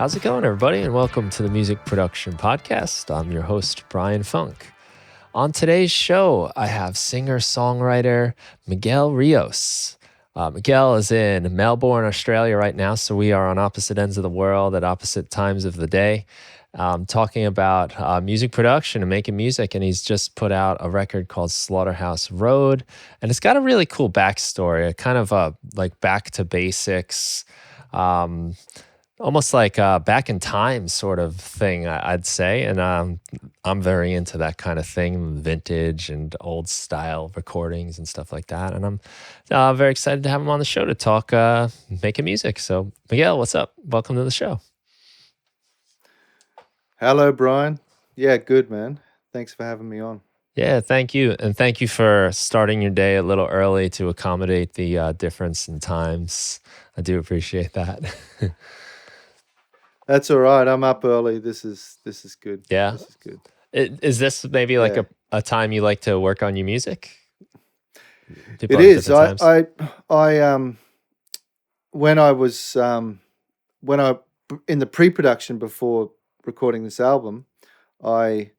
How's it going, everybody? And welcome to the Music Production Podcast. I'm your host, Brian Funk. On today's show, I have singer-songwriter Miguel Rios. Miguel is in Melbourne, Australia right now, so we are on opposite ends of the world at opposite times of the day, talking about music production and making music. And he's just put out a record called Slaughterhouse Road, and it's got a really cool backstory, a kind of a like back to basics, almost like a back in time sort of thing, I'd say. And I'm very into that kind of thing, vintage and old style recordings and stuff like that. And I'm very excited to have him on the show to talk making music. So, Miguel, what's up? Welcome to the show. Hello, Brian. Yeah, good, man. Thanks for having me on. Yeah, thank you. And thank you for starting your day a little early to accommodate the difference in times. I do appreciate that. That's all right. I'm up early. This is good. Yeah. This is good. Is this maybe like Yeah. a time you like to work on your music? People It have is. different times. I when I was when I in the pre-production before recording this album, I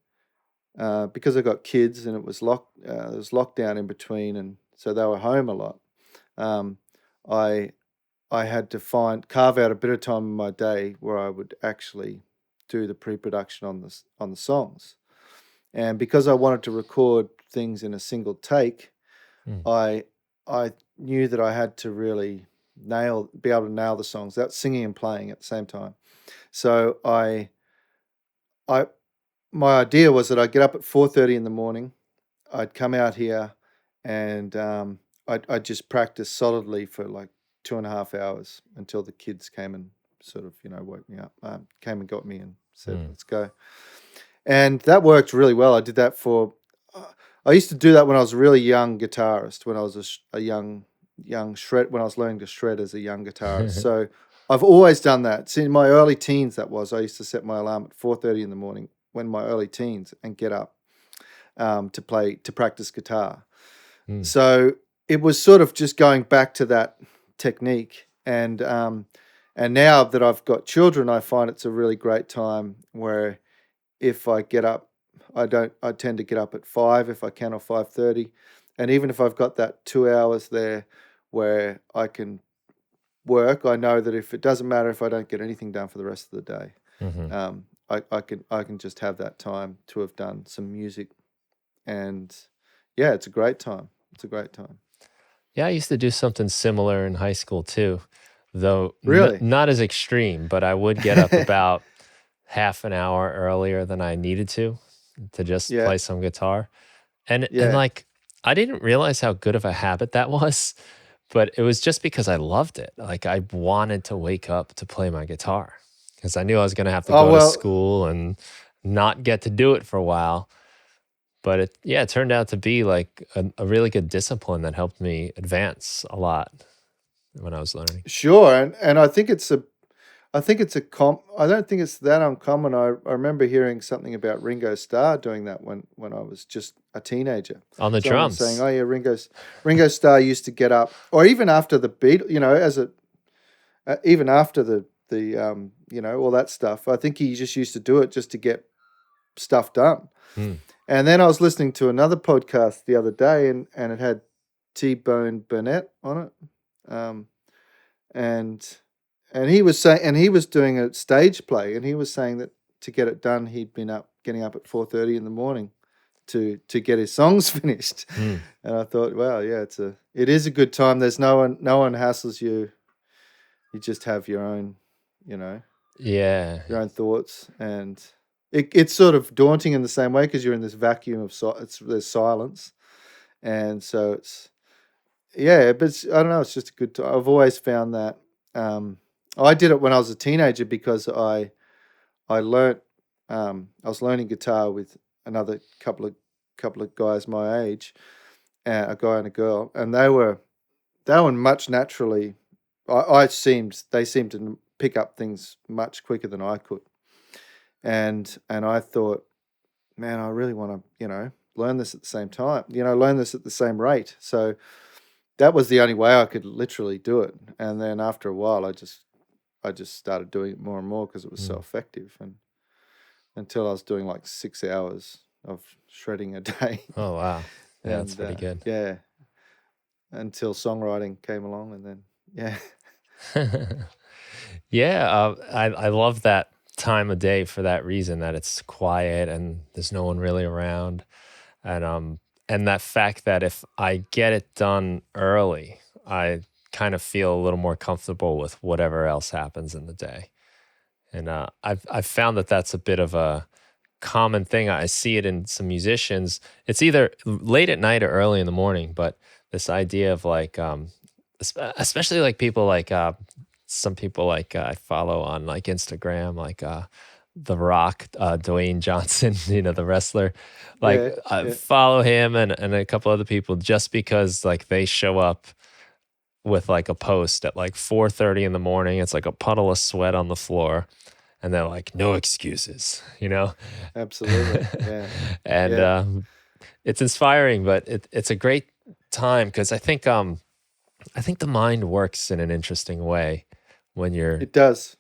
because I got kids and it was there was lockdown in between, and so they were home a lot. Um, I I had to carve out a bit of time in my day where I would actually do the pre-production on the songs. And because I wanted to record things in a single take, Mm. I knew that I had to really be able to nail the songs, that's singing and playing at the same time. So I my idea was that I'd get up at 4:30 in the morning, I'd come out here, and I'd just practice solidly for like 2.5 hours until the kids came and sort of, woke me up, came and got me and said, Mm. let's go. And that worked really well. I did that I used to do that when I was a really young guitarist, when I was a young shred, when I was learning to shred as a young guitarist. So I've always done that. Since my early teens, I used to set my alarm at 4:30 in the morning when my early teens and get up to practice guitar. Mm. So it was sort of just going back to that technique. And now that I've got children, I find it's a really great time where if I get up, I tend to get up at 5 if I can, or 5:30. And even if I've got that 2 hours there where I can work, I know that if it doesn't matter if I don't get anything done for the rest of the day, Mm-hmm. I can just have that time to have done some music. And yeah, it's a great time. It's a great time. Yeah, I used to do something similar in high school too, though Really? not as extreme, but I would get up about half an hour earlier than I needed to just Yeah, play some guitar. And yeah. like I didn't realize how good of a habit that was, but it was just because I loved it. Like I wanted to wake up to play my guitar because I knew I was going to have to Oh, go to well, school and not get to do it for a while. But it turned out to be like a really good discipline that helped me advance a lot when I was learning. sure. And I think it's I don't think it's that uncommon. I remember hearing something about Ringo Starr doing that when I was just a teenager. On the Someone was saying, drums. "Oh yeah, Ringo Starr used to get up, or even after the beat, even after the all that stuff. I think he just used to do it just to get stuff done." Hmm. And then I was listening to another podcast the other day, and it had T-Bone Burnett on it, and he was saying, and he was doing a stage play, and he was saying that to get it done, he'd been getting up at 4:30 in the morning to get his songs finished. Hmm. And I thought, wow, yeah, it is a good time. There's no one hassles you. You just have your own, Yeah. your own thoughts, and it's sort of daunting in the same way because you're in this vacuum of there's silence, and so but I don't know. It's just a good time. I've always found that. I did it when I was a teenager because I learnt I was learning guitar with another couple of guys my age, a guy and a girl, and they were much naturally. They seemed to pick up things much quicker than I could, and I thought, man, I really want to learn this at the same time, learn this at the same rate. So that was the only way I could literally do it. And then after a while, I just I just started doing it more and more because it was so Mm. effective, and until I was doing like 6 hours of shredding a day, Oh wow. Yeah, that's and pretty good. yeah, until songwriting came along, and then yeah, Yeah, I love that time of day for that reason that it's quiet and there's no one really around, and that fact that if I get it done early, I kind of feel a little more comfortable with whatever else happens in the day, and I've found that that's a bit of a common thing. I see it in some musicians. It's either late at night or early in the morning, but this idea of like, especially like people like some people like I follow on like Instagram, like The Rock, Dwayne Johnson, the wrestler. Like yeah, I yeah, follow him and a couple other people just because like they show up with like a post at like 4:30 in the morning. It's like a puddle of sweat on the floor and they're like, no excuses. absolutely, yeah, And yeah. it's inspiring, but it's a great time because I think the mind works in an interesting way when you're It does.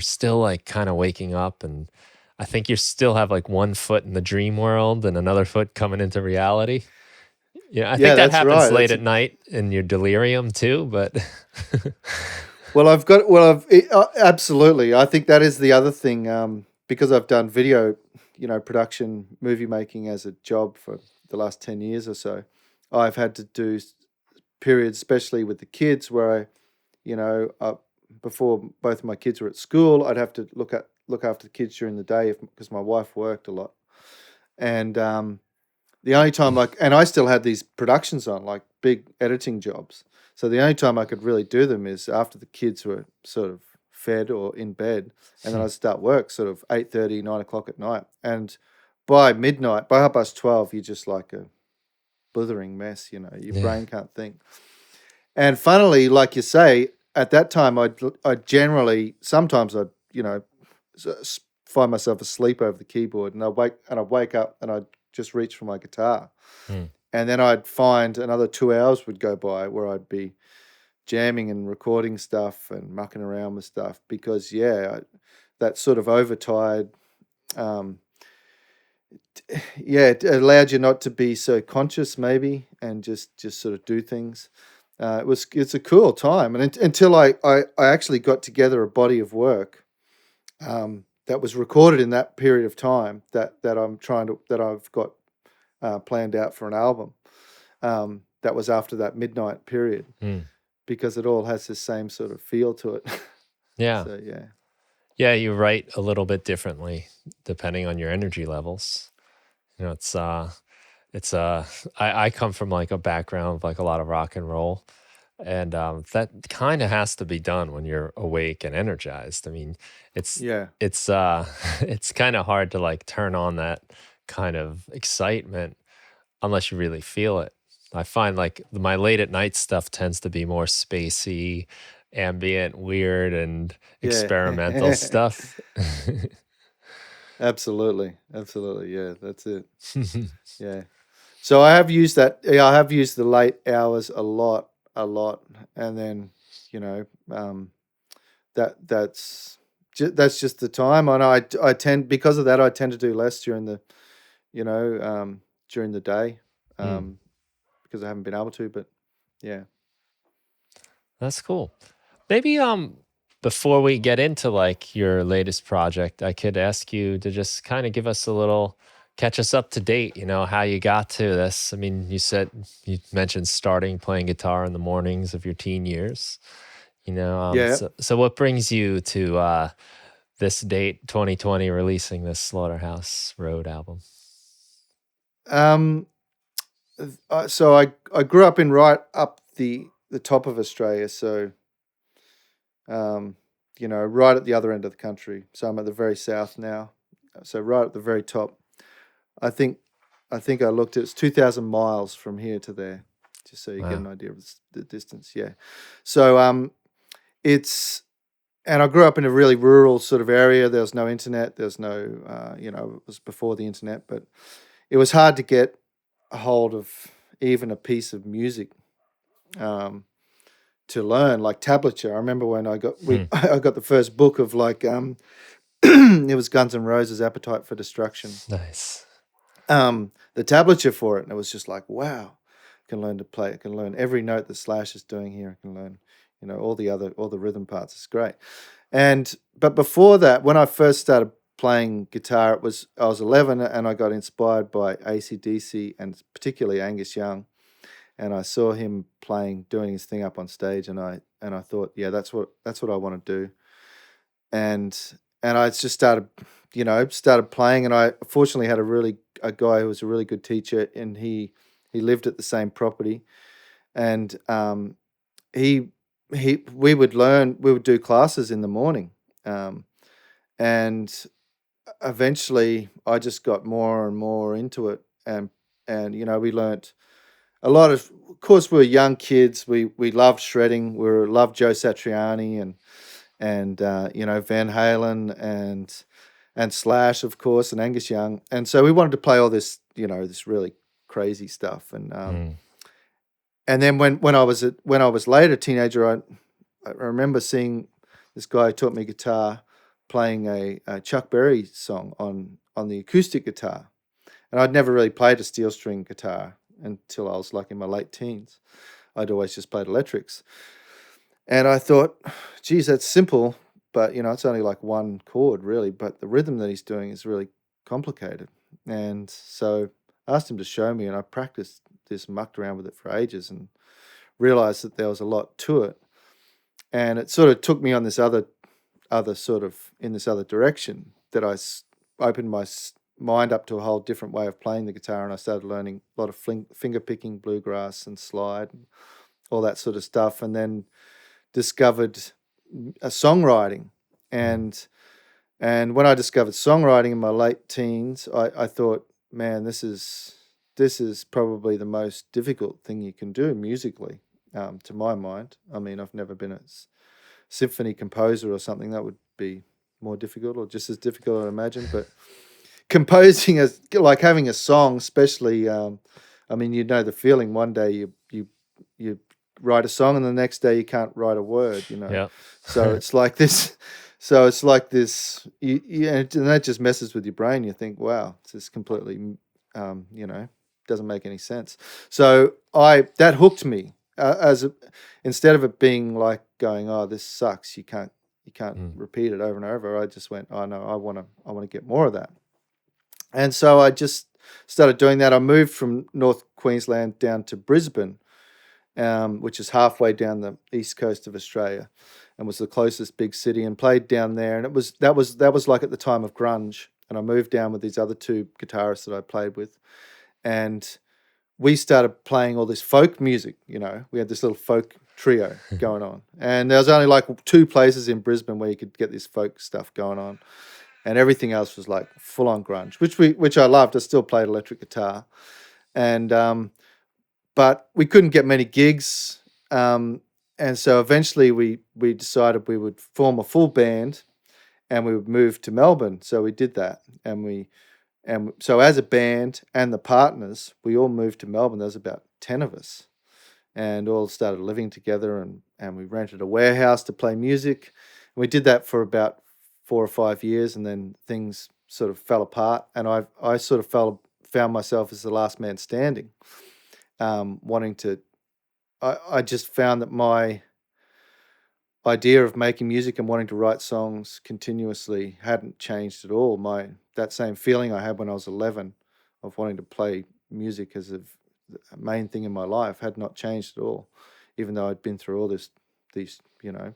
still like kind of waking up, and I think you still have like one foot in the dream world and another foot coming into reality. Yeah, I Yeah, think that that's happens right. late That's at night in your delirium too, but well, absolutely. I think that is the other thing. Because I've done video, production, movie making as a job for the last 10 years or so. I've had to do periods, especially with the kids, where before both of my kids were at school, I'd have to look after the kids during the day because my wife worked a lot, and the only time I still had these productions on, like big editing jobs. So the only time I could really do them is after the kids were sort of fed or in bed, and then I'd start work sort of 8:30, 9 o'clock at night. And by midnight, by 12:30, you're just like a blithering mess. Your yeah, brain can't think. And funnily, like you say, at that time, I generally sometimes I'd find myself asleep over the keyboard, and I'd wake up and I'd just reach for my guitar, Mm. and then I'd find another 2 hours would go by where I'd be jamming and recording stuff and mucking around with stuff because that sort of overtired, um, yeah, it allowed you not to be so conscious maybe and just sort of do things. It's a cool time, and until I actually got together a body of work that was recorded in that period of time that I've got planned out for an album. That was after that midnight period Mm. because it all has the same sort of feel to it. Yeah, So yeah, yeah. You write a little bit differently depending on your energy levels. It's I come from like a background of like a lot of rock and roll, and that kind of has to be done when you're awake and energized. I mean, it's yeah, it's it's kind of hard to like turn on that kind of excitement unless you really feel it. I find like my late at night stuff tends to be more spacey, ambient, weird, and yeah. experimental stuff. Absolutely, absolutely. Yeah, that's it. Yeah. So I have used that. Yeah, I have used the late hours a lot, and then you know, um, that's just the time. And I tend because of that I tend to do less you know during the day, Mm, um, because I haven't been able to. But yeah, that's cool. Maybe before we get into like your latest project, I could ask you to just kind of give us a little catch us up to date, how you got to this. I mean, you mentioned starting playing guitar in the mornings of your teen years. yeah. So what brings you to this date, 2020, releasing this Slaughterhouse Road album? Um, so I grew up in right up the top of Australia, so um, right at the other end of the country. So I'm at the very south now. So right at the very top. I think I looked at it's 2,000 miles from here to there, just so you get Wow. an idea of the distance. Yeah. So it's and I grew up in a really rural sort of area. There was no internet. There's no it was before the internet, but it was hard to get a hold of even a piece of music. Um, to learn, like tablature. I remember when I got Hmm. I got the first book of like it was Guns N' Roses' Appetite for Destruction. Nice. The tablature for it, and it was just like, wow, I can learn to play. I can learn every note that Slash is doing here. I can learn, all the rhythm parts. It's great. But before that, when I first started playing guitar, I was 11, and I got inspired by AC/DC and particularly Angus Young, and I saw him doing his thing up on stage, and I thought, yeah, that's what I want to do, and I just started playing, and I fortunately had a guy who was a really good teacher, and he lived at the same property, and he we would do classes in the morning, and eventually I just got more and more into it, and we learnt a lot of course we were young kids, we loved shredding, loved Joe Satriani and Van Halen and Slash, of course, and Angus Young, and so we wanted to play all this this really crazy stuff, Hmm. and then when I was later a teenager, I remember seeing this guy who taught me guitar playing a Chuck Berry song on the acoustic guitar, and I'd never really played a steel string guitar until I was like in my late teens. I'd always just played electrics, and I thought, geez, that's simple, but it's only like one chord really, but the rhythm that he's doing is really complicated, and so I asked him to show me, and I practiced this, mucked around with it for ages, and realized that there was a lot to it, and it sort of took me on this other sort of in this other direction that opened my mind up to a whole different way of playing the guitar, and I started learning a lot of finger picking, bluegrass, and slide, and all that sort of stuff, and then discovered a songwriting, and when I discovered songwriting in my late teens, I thought, man, this is probably the most difficult thing you can do musically, to my mind. I mean, I've never been a symphony composer or something. That would be more difficult, or just as difficult, I imagine. But composing is like having a song, especially. I mean, the feeling. One day you write a song, and the next day you can't write a word. Yeah. So it's like this. So it's like this. And that just messes with your brain. You think, wow, this is completely, doesn't make any sense. So that hooked me, instead of it being like going, oh, this sucks. You can't Mm. repeat it over and over. I just went, oh no, I want to get more of that. And so I just started doing that. I moved from North Queensland down to Brisbane, which is halfway down the east coast of Australia, and was the closest big city, and played down there. And that was like at the time of grunge. And I moved down with these other two guitarists that I played with, and we started playing all this folk music. We had this little folk trio going on, and there was only like two places in Brisbane where you could get this folk stuff going on, and everything else was like full on grunge, which I loved. I still played electric guitar, and but we couldn't get many gigs, and so eventually we decided we would form a full band, and we would move to Melbourne. So we did that, and so as a band and the partners, we all moved to Melbourne. There was about 10 of us, and all started living together, and we rented a warehouse to play music. We did that for about 4 or 5 years, and then things sort of fell apart, and I sort of found myself as the last man standing, wanting to. I just found that my idea of making music and wanting to write songs continuously hadn't changed at all. That same feeling I had when I was 11 of wanting to play music as a main thing in my life had not changed at all, even though I'd been through all these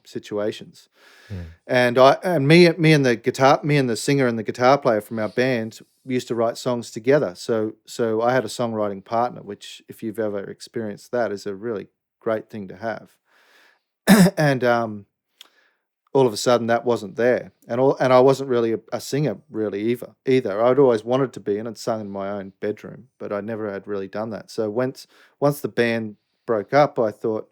situations. Mm. And me and the singer and the guitar player from our band used to write songs together. So I had a songwriting partner, which, if you've ever experienced that, is a really great thing to have. And all of a sudden that wasn't there, and I wasn't really a singer really either. I'd always wanted to be, and I'd sung in my own bedroom, but I never had really done that. So once the band broke up, I thought,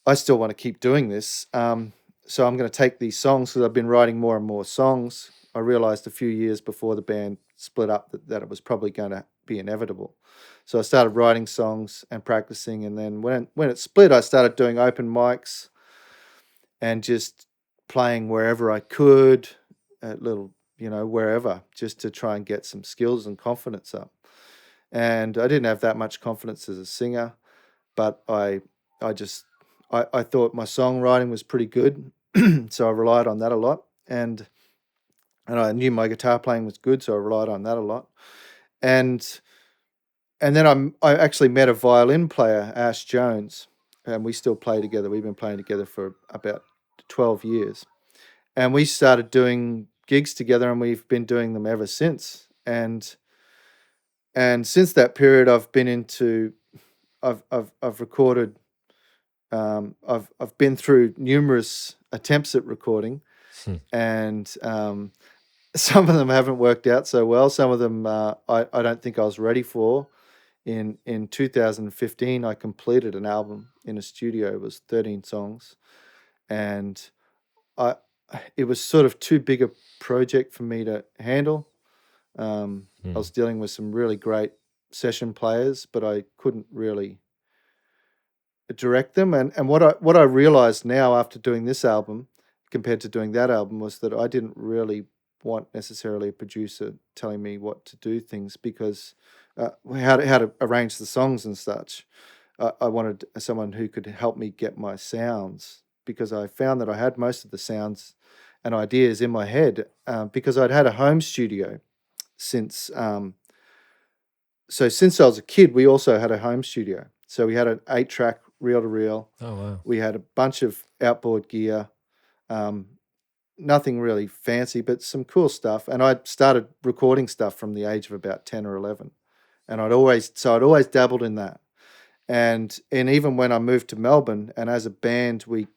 I still want to keep doing this. So I'm going to take these songs, because I've been writing more and more songs. I realized a few years before the band split up that it was probably going to be inevitable. So I started writing songs and practicing, and then when it split, I started doing open mics and just playing wherever I could, at little, wherever, just to try and get some skills and confidence up. And I didn't have that much confidence as a singer, but I thought my songwriting was pretty good, so I relied on that a lot. And I knew my guitar playing was good, so I relied on that a lot. And then I actually met a violin player, Ash Jones, and we still play together. We've been playing together for about 12 years. And we started doing gigs together, and we've been doing them ever since. And since that period, I've recorded. I've been through numerous attempts at recording, and some of them haven't worked out so well. Some of them I don't think I was ready for. In 2015, I completed an album in a studio. It was 13 songs, and it was sort of too big a project for me to handle. I was dealing with some really great session players, but I couldn't really direct them. And what I realized now after doing this album compared to doing that album was that I didn't really want necessarily a producer telling me what to do things, because how to arrange the songs and such. I wanted someone who could help me get my sounds, because I found that I had most of the sounds and ideas in my head, because I'd had a home studio since since I was a kid. We also had a home studio, so we had an 8-track reel-to-reel. Oh, wow. We had a bunch of outboard gear, nothing really fancy, but some cool stuff. And I started recording stuff from the age of about 10 or 11, and I'd always dabbled in that. And even when I moved to Melbourne, and as a band, we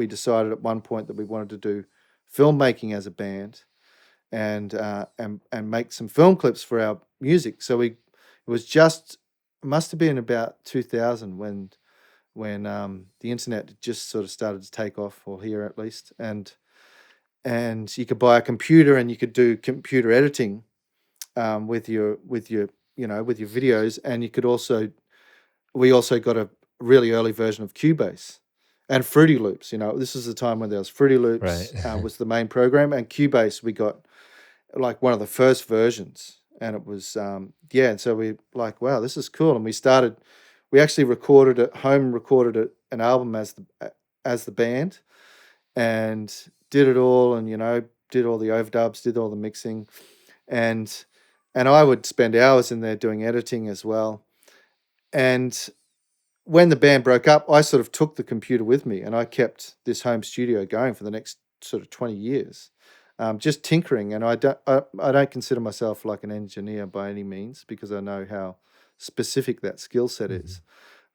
decided at one point that we wanted to do filmmaking as a band, and make some film clips for our music. So it must have been about 2000 when the internet just sort of started to take off, or here at least, and you could buy a computer and you could do computer editing with your videos, and we also got a really early version of Cubase and Fruity Loops. This is the time when there was Fruity Loops, Right. was the main program, and Cubase we got like one of the first versions, and it was and so we like, wow, this is cool. And we actually recorded an album as the band, and did it all, and did all the overdubs, did all the mixing, and I would spend hours in there doing editing as well. And when the band broke up, I sort of took the computer with me, and I kept this home studio going for the next sort of 20 years, just tinkering. And I don't consider myself like an engineer by any means, because I know how specific that skill set is.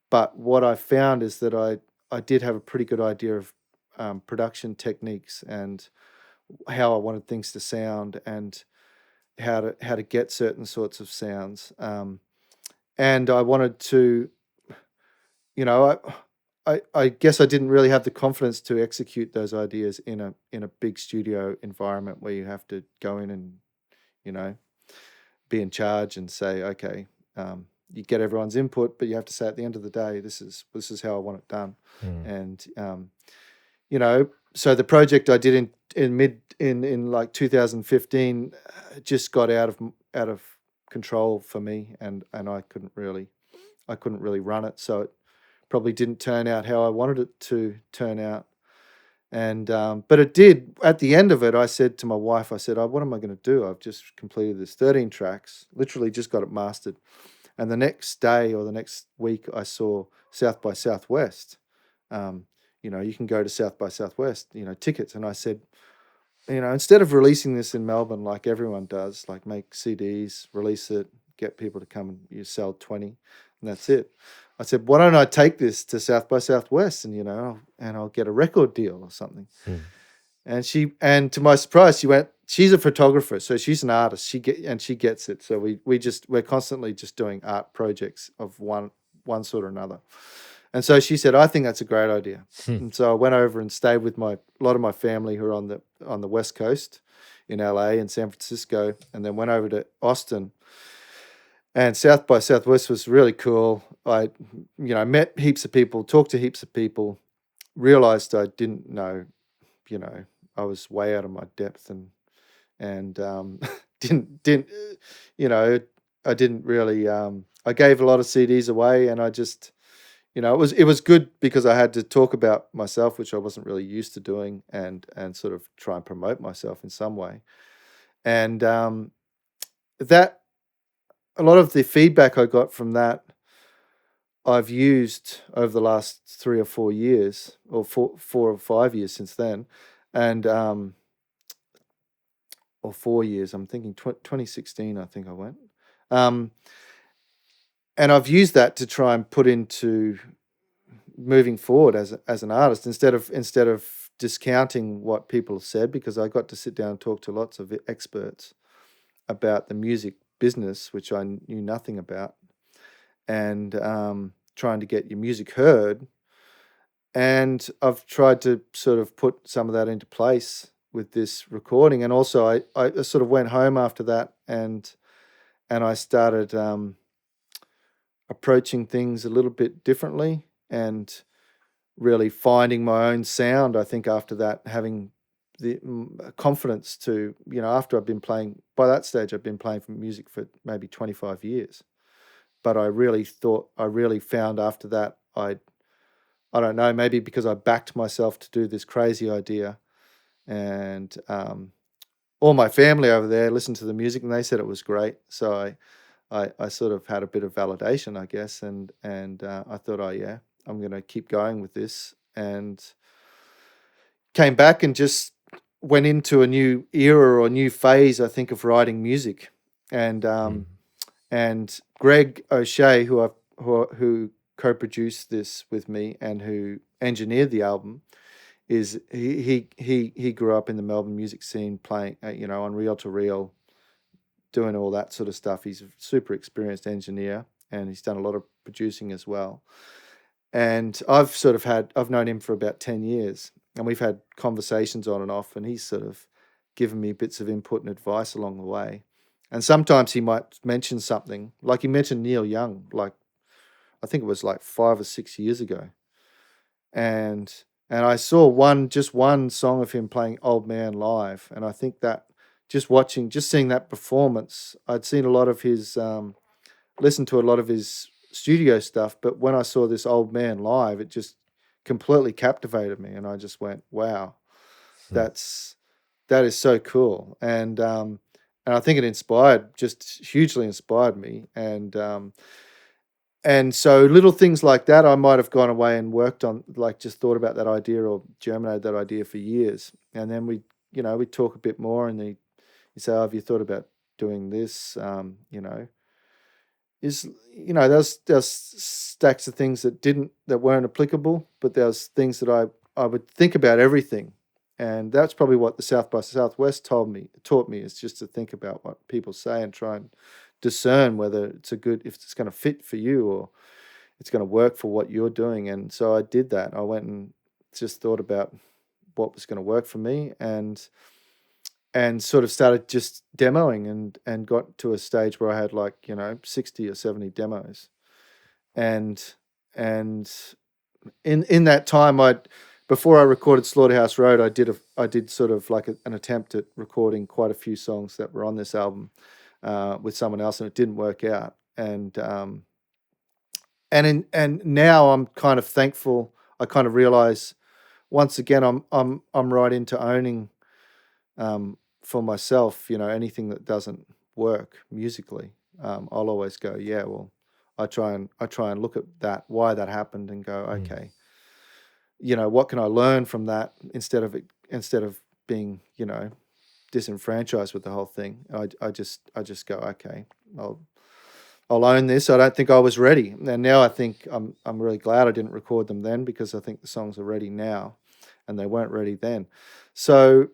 But what I found is that I did have a pretty good idea of production techniques, and how I wanted things to sound, and how to get certain sorts of sounds. And I wanted to, I guess I didn't really have the confidence to execute those ideas in a big studio environment where you have to go in and be in charge and say, okay, you get everyone's input, but you have to say at the end of the day, this is how I want it done. And so the project I did in like 2015 just got out of control for me, and I couldn't really run it, so it probably didn't turn out how I wanted it to turn out. And but it did. At the end of it, I said to my wife, I said, oh, what am I going to do? I've just completed this 13 tracks, literally just got it mastered. And the next day or the next week, I saw South by Southwest. You can go to South by Southwest, tickets. And I said, instead of releasing this in Melbourne like everyone does, like make CDs, release it, get people to come, and you sell 20, and that's it. I said, why don't I take this to South by Southwest, and and I'll get a record deal or something. And to my surprise, she went. She's a photographer, so she's an artist. She gets it. So we're constantly just doing art projects of one sort or another. And so she said, I think that's a great idea. Hmm. And so I went over and stayed with a lot of my family who are on the West Coast in LA and San Francisco, and then went over to Austin. And South by Southwest was really cool. I, met heaps of people, talked to heaps of people, realized I didn't know, I was way out of my depth, and didn't I didn't really I gave a lot of CDs away, and I just it was good because I had to talk about myself, which I wasn't really used to doing, and sort of try and promote myself in some way. And that a lot of the feedback I got from that I've used over the last 3 or 4 years, or 4 or 5 years since then, and or 4 years. I'm thinking 2016. I think I went, um, and I've used that to try and put into moving forward as an artist, instead of discounting what people have said, because I got to sit down and talk to lots of experts about the music business, which I knew nothing about, and trying to get your music heard. And I've tried to sort of put some of that into place with this recording. And also I sort of went home after that, and I started approaching things a little bit differently, and really finding my own sound. I think after that, having the confidence to, after I've been playing, by that stage, I've been playing for music for maybe 25 years. But I really found after that, I don't know, maybe because I backed myself to do this crazy idea, and all my family over there listened to the music and they said it was great. So I sort of had a bit of validation, I guess, and I thought, oh yeah, I'm going to keep going with this, and came back and just went into a new era or a new phase, I think, of writing music. And and Greg O'Shea, who co-produced this with me and who engineered the album, is he grew up in the Melbourne music scene, playing on reel to reel, doing all that sort of stuff. He's a super experienced engineer, and he's done a lot of producing as well. And I've known him for about 10 years, and we've had conversations on and off, and he's sort of given me bits of input and advice along the way. And sometimes he might mention something, like he mentioned Neil Young, like I think it was like 5 or 6 years ago. And I saw just one song of him playing Old Man live, and I think that just seeing that performance, I'd seen a lot of his listened to a lot of his studio stuff, but when I saw this Old Man live, it just completely captivated me, and I just went, "Wow, that is so cool." And I think it just hugely inspired me, and so little things like that, I might have gone away and worked on, like just thought about that idea or germinated that idea for years, and then we talk a bit more, and you say, "Oh, have you thought about doing this?" There's stacks of things that weren't applicable, but there's things that I would think about everything, and that's probably what the South by Southwest taught me, is just to think about what people say and try and discern whether if it's going to fit for you, or it's going to work for what you're doing. And so I did that. I went and just thought about what was going to work for me, and sort of started just demoing, and got to a stage where I had 60 or 70 demos. And in that time, before I recorded Slaughterhouse Road, I did sort of like an attempt at recording quite a few songs that were on this album with someone else, and it didn't work out. And now I'm kind of thankful. I kind of realize, once again, I'm right into owning for myself, anything that doesn't work musically. I'll always go, yeah, well, I try and look at that, why that happened, and go, okay, what can I learn from that, instead of being, disenfranchised with the whole thing. I just go, okay, I'll own this. I don't think I was ready, and now I think I'm really glad I didn't record them then, because I think the songs are ready now, and they weren't ready then. So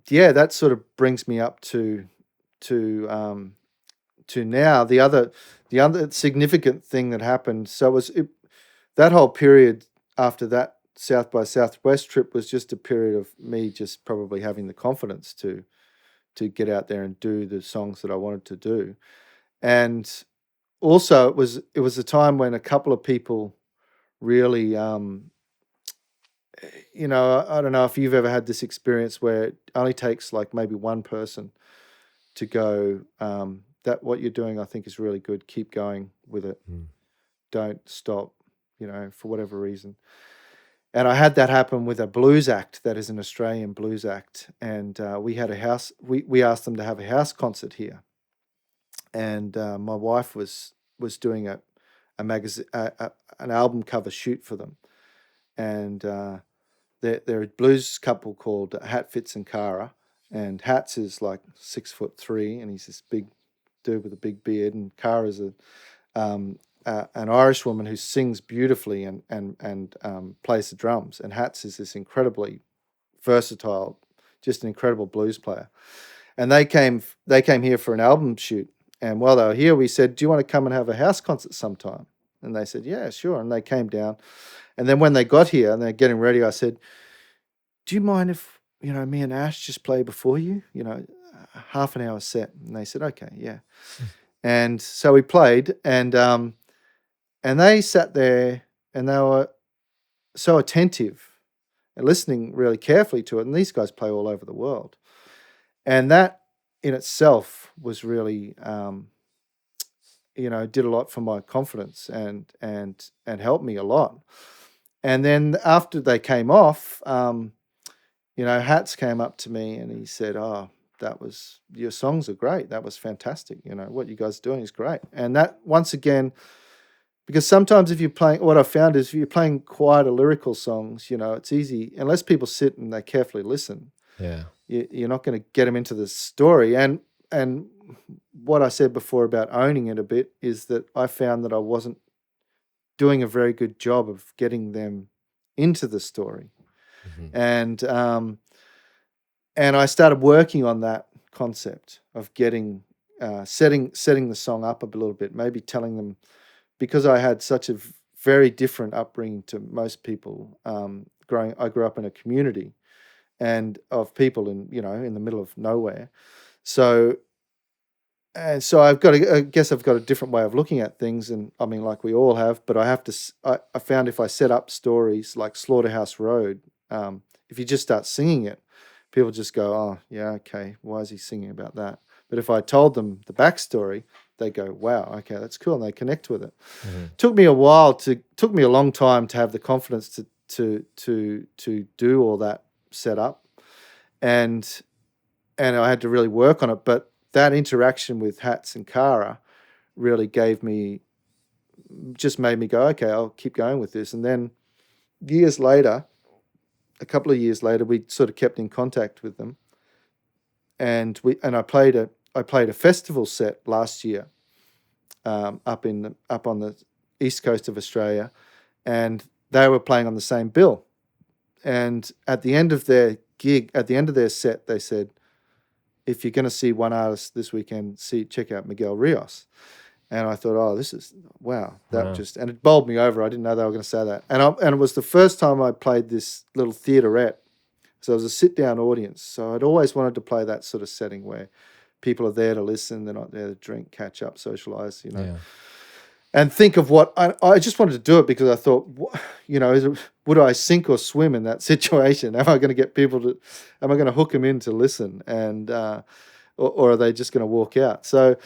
yeah, that sort of brings me up to now. The other significant thing that happened. So that whole period after that South by Southwest trip was just a period of me just probably having the confidence to get out there and do the songs that I wanted to do. And also it was a time when a couple of people really I don't know if you've ever had this experience where it only takes like maybe one person to go, that what you're doing I think is really good, keep going with it, don't stop, for whatever reason. And I had that happen with a blues act that is an Australian blues act, and we had a house. We asked them to have a house concert here, and my wife was doing a magazine an album cover shoot for them, and they're a blues couple called Hatfitz and Cara, and Hats is like 6'3", and he's this big dude with a big beard, and Cara's an Irish woman who sings beautifully and plays the drums. And Hats is this incredibly versatile, just an incredible blues player. And they came here for an album shoot. And while they were here, we said, "Do you want to come and have a house concert sometime?" And they said, "Yeah, sure." And they came down. And then when they got here and they're getting ready, I said, "Do you mind if me and Ash just play before you? A half an hour set." And they said, "Okay, yeah." And so we played, and they sat there and they were so attentive and listening really carefully to it. And these guys play all over the world. And that in itself was really, did a lot for my confidence and helped me a lot. And then after they came off, Hats came up to me and he said, "Oh, your songs are great. That was fantastic. What you guys are doing is great." And that, once again, because sometimes what I've found is if you're playing quieter lyrical songs, it's easy, unless people sit and they carefully listen. Yeah. You're not going to get them into the story. And what I said before about owning it a bit is that I found that I wasn't doing a very good job of getting them into the story. Mm-hmm. And I started working on that concept of getting setting the song up a little bit, maybe telling them, because I had such a very different upbringing to most people. I grew up in a community and of people in the middle of nowhere. So I guess I've got a different way of looking at things, and I mean, like we all have. But I found if I set up stories like Slaughterhouse Road, if you just start singing it, people just go, "Oh, yeah, okay, why is he singing about that?" But if I told them the backstory, they go, "Wow, okay, that's cool," and they connect with it. Mm-hmm. Took me a long time to have the confidence to do all that setup, and I had to really work on it. But that interaction with Hats and Cara really just made me go, "Okay, I'll keep going with this." And then a couple of years later, we sort of kept in contact with them, and I played a festival set last year, up on the east coast of Australia, and they were playing on the same bill. And at the end of their set, they said, "If you're going to see one artist this weekend, check out Miguel Rios." And I thought, "Oh, this is wow!" And it bowled me over. I didn't know they were going to say that. And it was the first time I played this little theaterette, so it was a sit-down audience. So I'd always wanted to play that sort of setting where people are there to listen, they're not there to drink, catch up, socialize, Yeah. And think of what I just wanted to do it because I thought, would I sink or swim in that situation? Am I going to get people am I going to hook them in to listen, and or are they just going to walk out? So,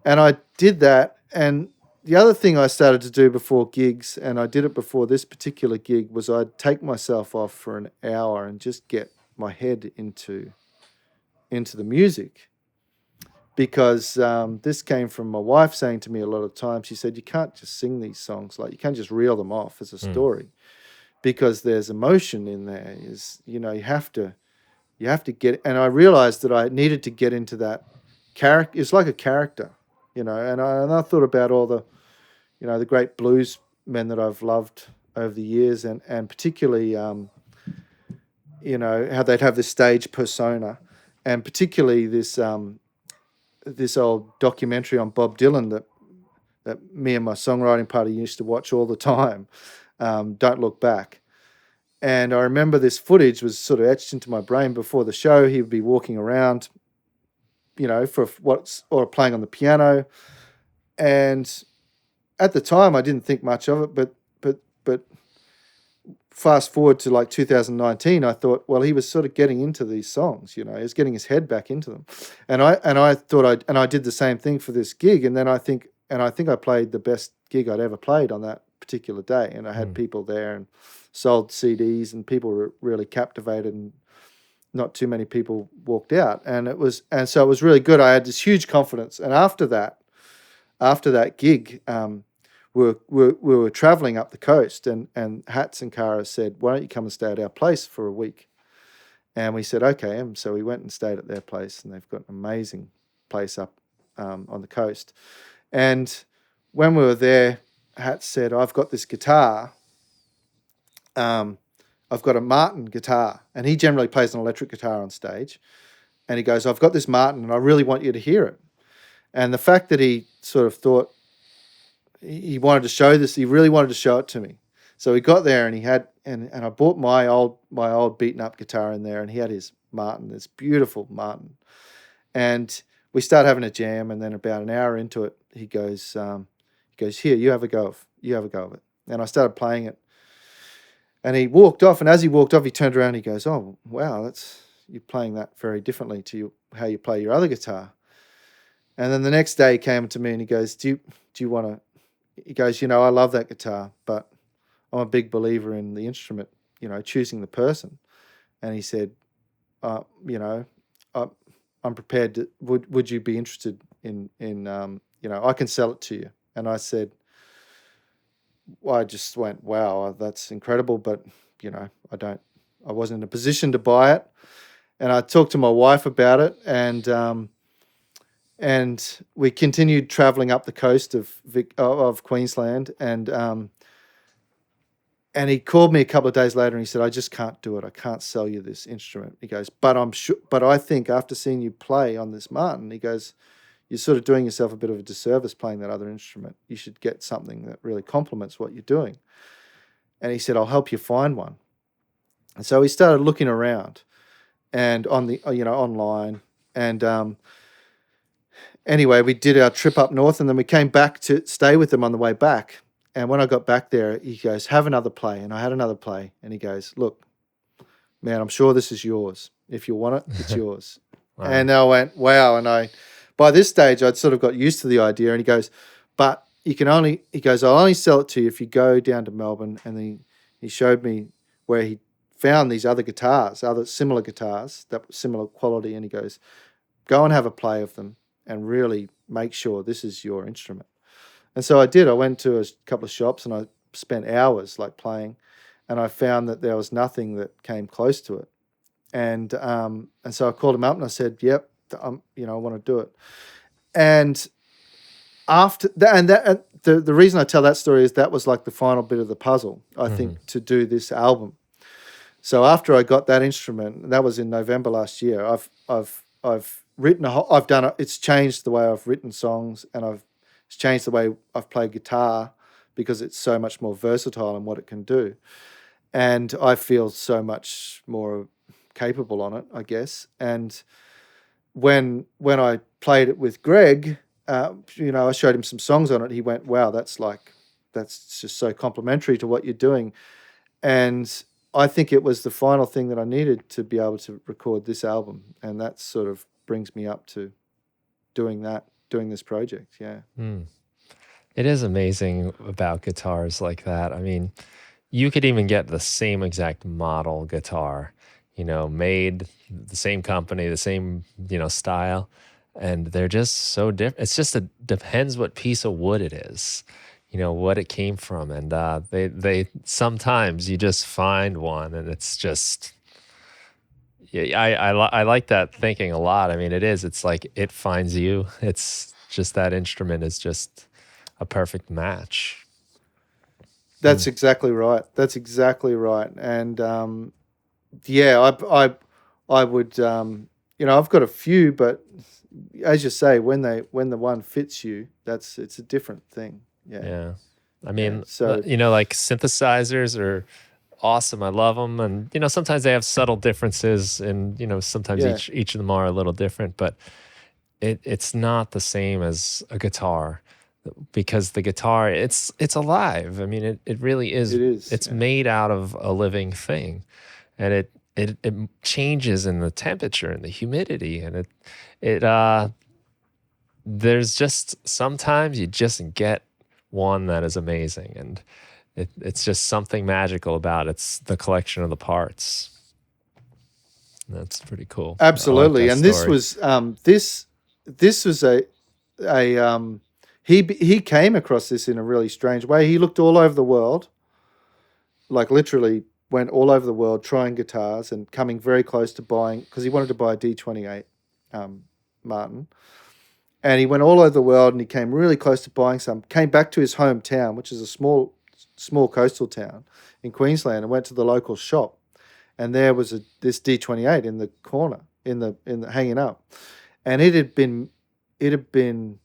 and I did that. And the other thing I started to do before gigs, and I did it before this particular gig, was I'd take myself off for an hour and just get my head into the music. Because this came from my wife saying to me a lot of times, she said, "You can't just sing these songs, like you can't just reel them off as a story, because there's emotion in there. You have to get." And I realized that I needed to get into that character. It's like a character, And I thought about all the, the great blues men that I've loved over the years, and particularly, how they'd have this stage persona, and particularly this old documentary on Bob Dylan that me and my songwriting party used to watch all the time. Don't Look Back. And I remember this footage was sort of etched into my brain before the show. He would be walking around, or playing on the piano. And at the time, I didn't think much of it, but fast forward to like 2019, I thought, well, he was sort of getting into these songs. He was getting his head back into them, and I thought I did the same thing for this gig, and then I think I played the best gig I'd ever played on that particular day, and I had people there and sold CDs, and people were really captivated, and not too many people walked out, and so it was really good. I had this huge confidence, and after that gig, we were traveling up the coast, and Hats and Cara said, "Why don't you come and stay at our place for a week?" And we said, "Okay." And so we went and stayed at their place, and they've got an amazing place up on the coast. And when we were there, Hats said, "I've got this guitar. I've got a Martin guitar," and he generally plays an electric guitar on stage. And he goes, "I've got this Martin, and I really want you to hear it." And the fact that he sort of thought he wanted to show this, he really wanted to show it to me. So he got there, and he had, and I bought my old beaten up guitar in there, and he had his Martin, this beautiful Martin. And we started having a jam, and then about an hour into it, he goes, "Here, you have a go of it." And I started playing it. And he walked off, and as he walked off, he turned around and he goes, "Oh, wow, you're playing that very differently to how you play your other guitar." And then the next day he came to me and he goes, "Do you want to?" He goes, "I love that guitar, but I'm a big believer in the instrument, choosing the person." And he said, "I'm prepared to. Would you be interested in I can sell it to you." And I said, well, I just went, "Wow, that's incredible," but I wasn't in a position to buy it. And I talked to my wife about it, and we continued traveling up the coast of Queensland, and he called me a couple of days later and he said, "I just can't do it. I can't sell you this instrument." He goes, "But I think after seeing you play on this Martin," he goes, "you're sort of doing yourself a bit of a disservice playing that other instrument. You should get something that really complements what you're doing." And he said, "I'll help you find one." And so we started looking around and on the online, and anyway, we did our trip up north, and then we came back to stay with them on the way back. And when I got back there, he goes, "Have another play." And I had another play, and he goes, "Look, man, I'm sure this is yours. If you want it, it's yours." Wow. And I went, wow. And by this stage, I'd sort of got used to the idea. And he goes, "But he goes, I'll only sell it to you if you go down to Melbourne." And he showed me where he found these other guitars, other similar guitars that were similar quality. And he goes, "Go and have a play of them and really make sure this is your instrument." And so I did. I went to a couple of shops and I spent hours playing, and I found that there was nothing that came close to it. And so I called him up and I said, "Yep, I want to do it." And after that, and the reason I tell that story is that was like the final bit of the puzzle, I think, to do this album. So after I got that instrument, and that was in November last year, I've written it's changed the way I've written songs, and it's changed the way I've played guitar because it's so much more versatile in what it can do. And I feel so much more capable on it, I guess. And when I played it with Greg, I showed him some songs on it. He went, "Wow, that's just so complimentary to what you're doing." And I think it was the final thing that I needed to be able to record this album. And that sort of brings me up to doing this project. Yeah. It is amazing about guitars like that. I mean, you could even get the same exact model guitar, made the same company, the same, style, and they're just so different. It's just it depends what piece of wood it is, what it came from, and they sometimes you just find one, and it's just. Yeah, I like that thinking a lot. I mean, it's like it finds you. It's just that instrument is just a perfect match. That's exactly right. That's exactly right. And yeah, I would I've got a few, but as you say, when the one fits you, it's a different thing. Yeah. Yeah. I Yeah. mean, So like synthesizers are awesome. I love them, and sometimes they have subtle differences, and sometimes yeah, each of them are a little different, but it's not the same as a guitar because the guitar it's alive. I mean, it really is. it is. It's Yeah. made out of a living thing, and it changes in the temperature and the humidity, and it there's just sometimes you just get one that is amazing, and it's just something magical about it's the collection of the parts. That's pretty cool. I like Absolutely. that And this story. was this was a he came across this in a really strange way. He looked all over the world, like literally went all over the world trying guitars and coming very close to buying because he wanted to buy a D28 Martin. And he went all over the world and he came really close to buying some. Came back to his hometown, which is a small coastal town in Queensland, and went to the local shop. And there was this D28 in the corner, in the hanging up, and it had been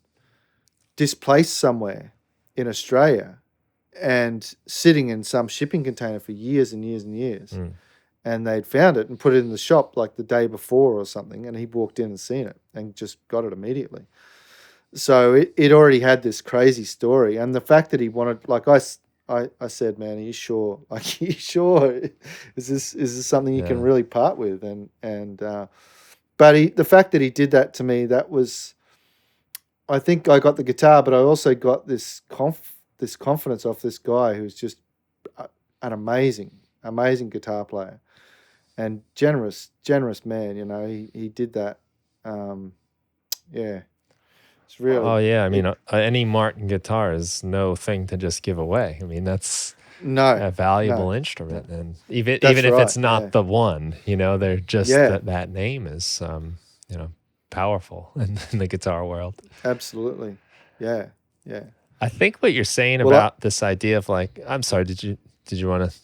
displaced somewhere in Australia and sitting in some shipping container for years and years and years. Mm. And they'd found it and put it in the shop like the day before or something, and he walked in and seen it and just got it immediately. So it already had this crazy story, and the fact that he wanted, like I said, man, are you sure? Like, are you sure? Is this something you can Yeah. really part with? But the fact that he did that to me, that was, I think I got the guitar, but I also got this confidence off this guy who's just an amazing guitar player and generous man. He did that. Yeah, it's Oh really yeah, I mean, it. any Martin guitar is no thing to just give away. I mean, that's No, a valuable no, no. instrument, and even That's if it's right. not Yeah, the one, they're just yeah, that name is powerful in the guitar world. absolutely. Yeah, yeah. I think what you're saying Well, about this idea of like, I'm sorry, did you want to?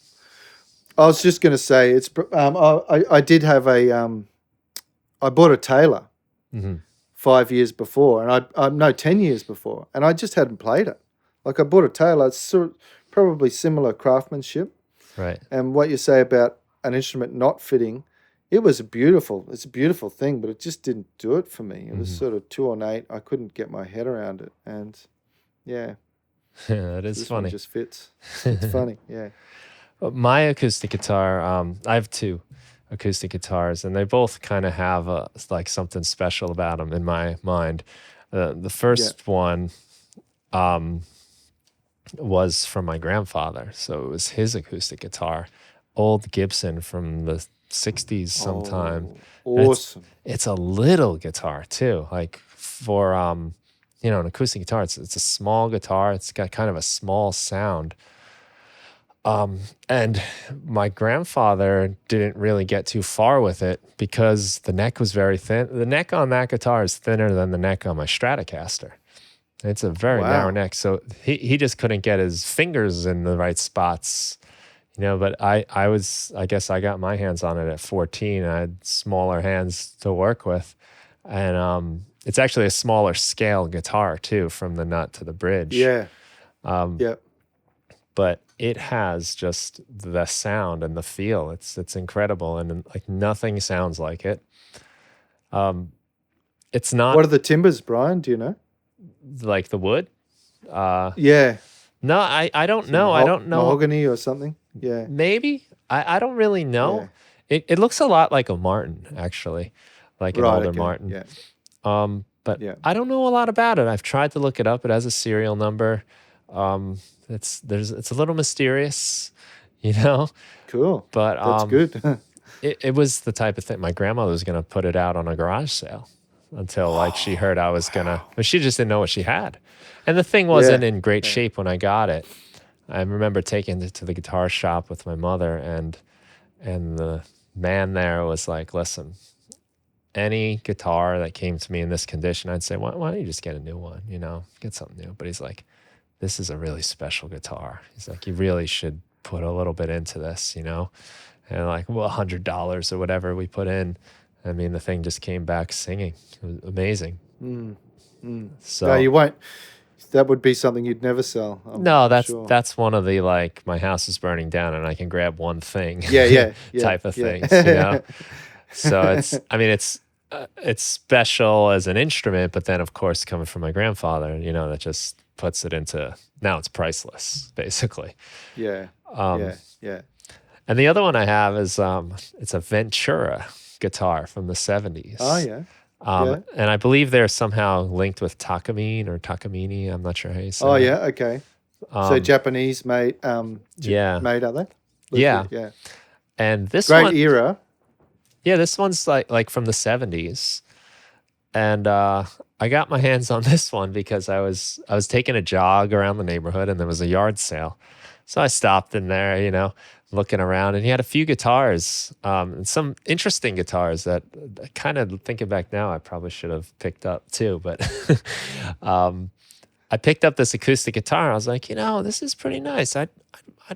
I was just going to say I did have I bought a Taylor Hmm. 5 years before, and I no 10 years before, and I just hadn't played it. Like I bought a Taylor, it's probably similar craftsmanship, Right. and what you say about an instrument not fitting, it's a beautiful thing, but it just didn't do it for me. It was Hmm. sort of too ornate. I couldn't get my head around it, and yeah, Yeah, that so is this one funny. just fits. It's funny, yeah, My acoustic guitar, I have two acoustic guitars, and they both kind of have like something special about them in my mind. The yeah. first one um, was from my grandfather, so it was his acoustic guitar, old Gibson from the '60s sometime. Oh, And awesome. it's a little guitar too, like for an acoustic guitar. It's a small guitar. It's got kind of a small sound. And my grandfather didn't really get too far with it because the neck was very thin. The neck on that guitar is thinner than the neck on my Stratocaster. It's a very narrow Wow. neck. So he just couldn't get his fingers in the right spots, but I guess I got my hands on it at 14. I had smaller hands to work with. And it's actually a smaller scale guitar too, from the nut to the bridge. Yeah. Yeah. But it has just the sound and the feel. It's incredible, and like nothing sounds like it. It's What not are the timbers, Brian? Do you know? like the wood. Uh, Yeah. no, I don't Is it know. I don't know. mahogany or something? Yeah. Maybe I don't really know. Yeah. It looks a lot like a Martin, actually, like an Right. older Okay. Martin. Yeah. But Yeah. I don't know a lot about it. I've tried to look it up. It has a serial number. It's a little mysterious, you know. Cool. But That's good. it was the type of thing. My grandmother was gonna put it out on a garage sale until like she heard I was gonna, but she just didn't know what she had. And the thing wasn't Yeah. in great Yeah. shape when I got it. I remember taking it to the guitar shop with my mother, and the man there was like, "Listen, any guitar that came to me in this condition, I'd say, why don't you just get a new one? Get something new." But he's like, "This is a really special guitar." He's like, "You really should put a little bit into this, And like, well, $100 or whatever we put in. I mean, the thing just came back singing. It was amazing. Mm. Mm. No, So you won't. That would be something you'd never sell. No, I'm sure. that's one of the like my house is burning down and I can grab one thing Yeah, yeah, yeah, type of things, you know. yeah. So I mean, it's special as an instrument, but then of course coming from my grandfather, you know, that just puts it into now it's priceless, basically. Yeah, Um, yeah, yeah. and the other one I have is it's a Ventura guitar from the Oh, 70s. yeah, yeah. And I believe they're somehow linked with Takamine or Takamine. I'm not sure how you say Oh, that. yeah. Okay. So Um, Japanese made, yeah, made are they? yeah. Legit, yeah. And this Great one, era. yeah, this one's like from the 70s. And I got my hands on this one because I was taking a jog around the neighborhood and there was a yard sale. So I stopped in there, you know, looking around, and he had a few guitars, and some interesting guitars that kind of thinking back now, I probably should have picked up too. But um, I picked up this acoustic guitar. I was like, you know, this is pretty nice. I'd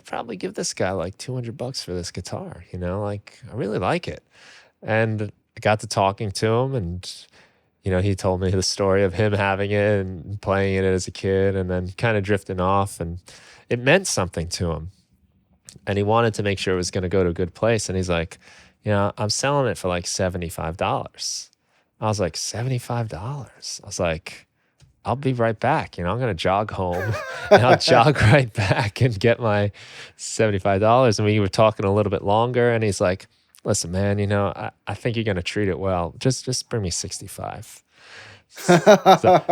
probably give this guy like $200 for this guitar. You know, like I really like it. And I got to talking to him, and you know, he told me the story of him having it and playing it as a kid, and then kind of drifting off, and it meant something to him. And he wanted to make sure it was going to go to a good place. And he's like, you know, I'm selling it for like $75. I was like, $75? I was like, I'll be right back. You know, I'm going to jog home and I'll jog right back and get my $75. And we were talking a little bit longer, and he's like, listen, man, you know, I think you're going to treat it well. Just bring me 65. So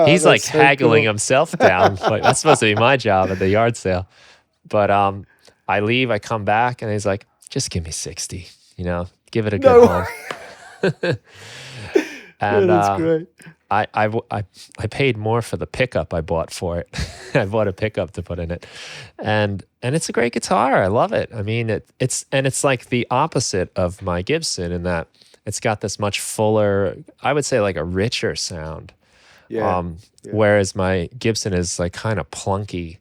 he's like That's so haggling cool. himself down. Like that's supposed to be my job at the yard sale. But I leave, I come back, and he's like, just give me 60, you know, give it a good No home. way. Yeah, And that's great. I paid more for the pickup I bought for it. I bought a pickup to put in it, and it's a great guitar. I love it. I mean, it's like the opposite of my Gibson in that it's got this much fuller, I would say like a richer sound. Yeah, yeah, Whereas my Gibson is like kind of plunky.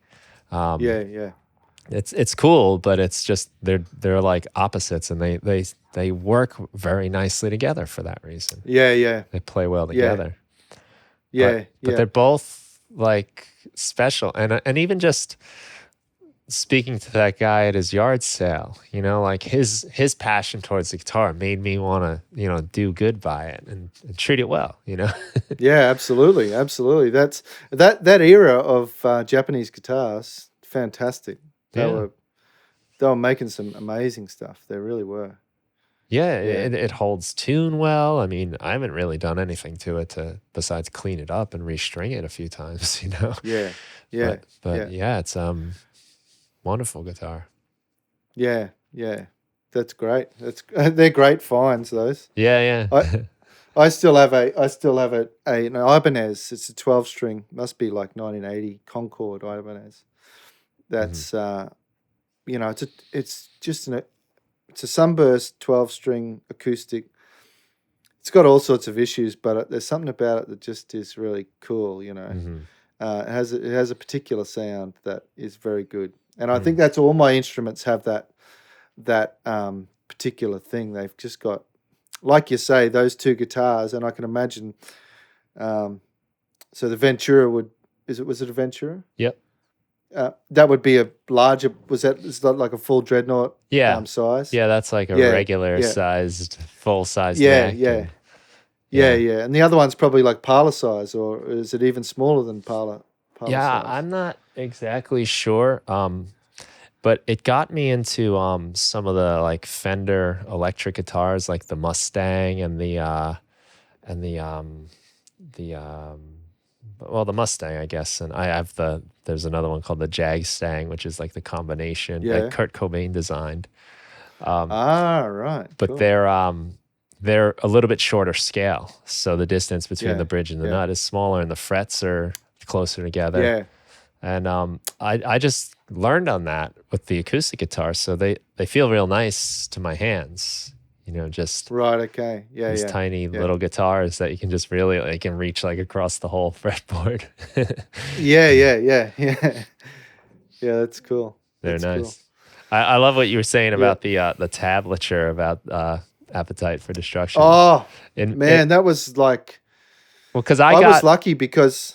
yeah, yeah, It's cool, but it's just they're like opposites, and they work very nicely together for that reason. yeah, yeah, They play well yeah, together. yeah, But yeah. they're both like special, and even just speaking to that guy at his yard sale, you know, like his passion towards the guitar made me want to, you know, do good by it and treat it well, you know. Yeah, absolutely, absolutely. That's that era of Japanese guitars. Fantastic. They Yeah. were they were making some amazing stuff. They really were. Yeah, Yeah, it holds tune well. I mean, I haven't really done anything to it to besides clean it up and restring it a few times, you know. yeah, yeah, But yeah, yeah, it's wonderful guitar. yeah, yeah. That's great. That's they're great finds. Those. Yeah, I yeah. I still have an Ibanez. It's a 12 string. Must be like 1980 Concord Ibanez. Mhm. That's you know, it's just it's a sunburst 12 string acoustic. It's got all sorts of issues, but there's something about it that just is really cool. You know, Mhm. it has a particular sound that is very good, and I think Mhm. that's all my instruments have that particular thing. They've just got, like you say, those two guitars, and I can imagine. Um, so the Ventura was it a Ventura? Yep. That would be a larger. Is that like a full dreadnought Yeah. size? Yeah, that's like a Yeah, regular yeah, sized, full sized yeah, neck, yeah, and yeah, yeah. yeah. And the other one's probably like parlor size, or is it even smaller than parlor Yeah, size? I'm not exactly sure. But it got me into some of the like Fender electric guitars, like the Mustang and the well, the Mustang, I guess. And I have there's another one called the Jag Stang, which is like the combination that Yeah. Kurt Cobain designed. Um, Ah, right. but Cool. they're a little bit shorter scale, so the distance between the Yeah. bridge and the Yeah. nut is smaller, and the frets are closer together. Yeah. And I just learned on that with the acoustic guitar, so they feel real nice to my hands. You know, just Right. Okay. Yeah. these Yeah. tiny Yeah. little guitars that you can just really like can reach like across the whole fretboard. Yeah. Yeah. Yeah. Yeah. Yeah. That's cool. They're That's cool. nice. I love what you were saying Yeah. about the tablature about Appetite for Destruction. Oh And man, that was like well, because I I was got lucky because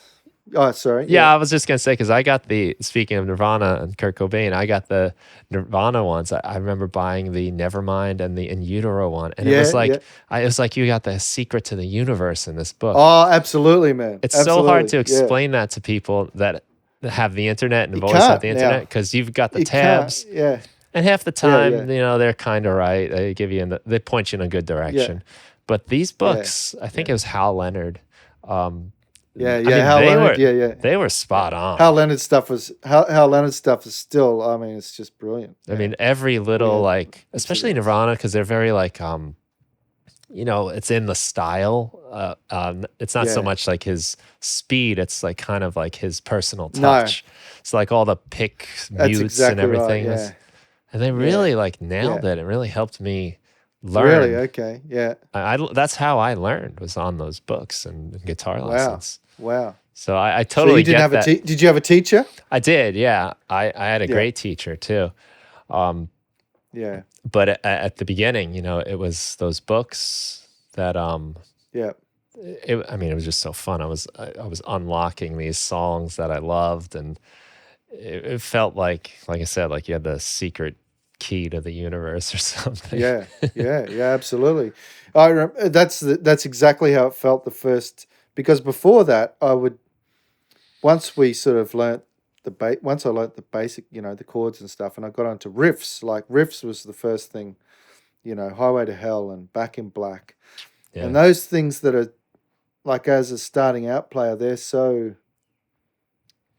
Oh, sorry. Yeah, Yeah. I was just gonna say because I got speaking of Nirvana and Kurt Cobain, I got the Nirvana ones. I remember buying the Nevermind and the In Utero one, and it was Yeah. Yeah. like it was like you got the secret to the universe in this book. Oh, absolutely, man. It's so hard Absolutely. to Yeah. explain that to people that have the internet and You have always had can't the internet now. because you've got the You can't. tabs, Yeah. and half the Yeah. Yeah. time, they're kind of right. They give you they point you in a good Yeah. direction. But these Yeah. books, I think Yeah. it was Hal Leonard. Um, Yeah. I Yeah. mean, Hal Leonard. Yeah. Yeah. they were Yeah. spot on. Hal Leonard stuff is still. I mean, it's just brilliant. I Yeah. mean, every little Yeah. like, especially Nirvana, because they're very like, it's in the style. It's not so Yeah. much like his speed; it's like kind of like his personal No, touch. It's like all the pick that's mutes and exactly right. everything, Yeah. and they Yeah. really like nailed Yeah. it. It really helped me Really? learn. Okay. Yeah. That's how I learned was on those books and guitar Wow. lessons. Wow. So I So totally you didn't get have a that. did you have a teacher? I did, yeah. I had a Yeah. great teacher too. Um, Yeah. but at the beginning, it was those books that Yeah. I mean, it was just so fun. I was unlocking these songs that I loved, and it felt like I said, like you had the secret key to the universe or something. Yeah. Yeah. Yeah. Absolutely. I remember that's exactly how it felt the first, because before that once we sort of once I learnt the basic, the chords and stuff, and I got onto riffs. Like riffs was the first thing, Highway to Hell and Back in Black, Yeah. and those things that are like, as a starting out player, there's so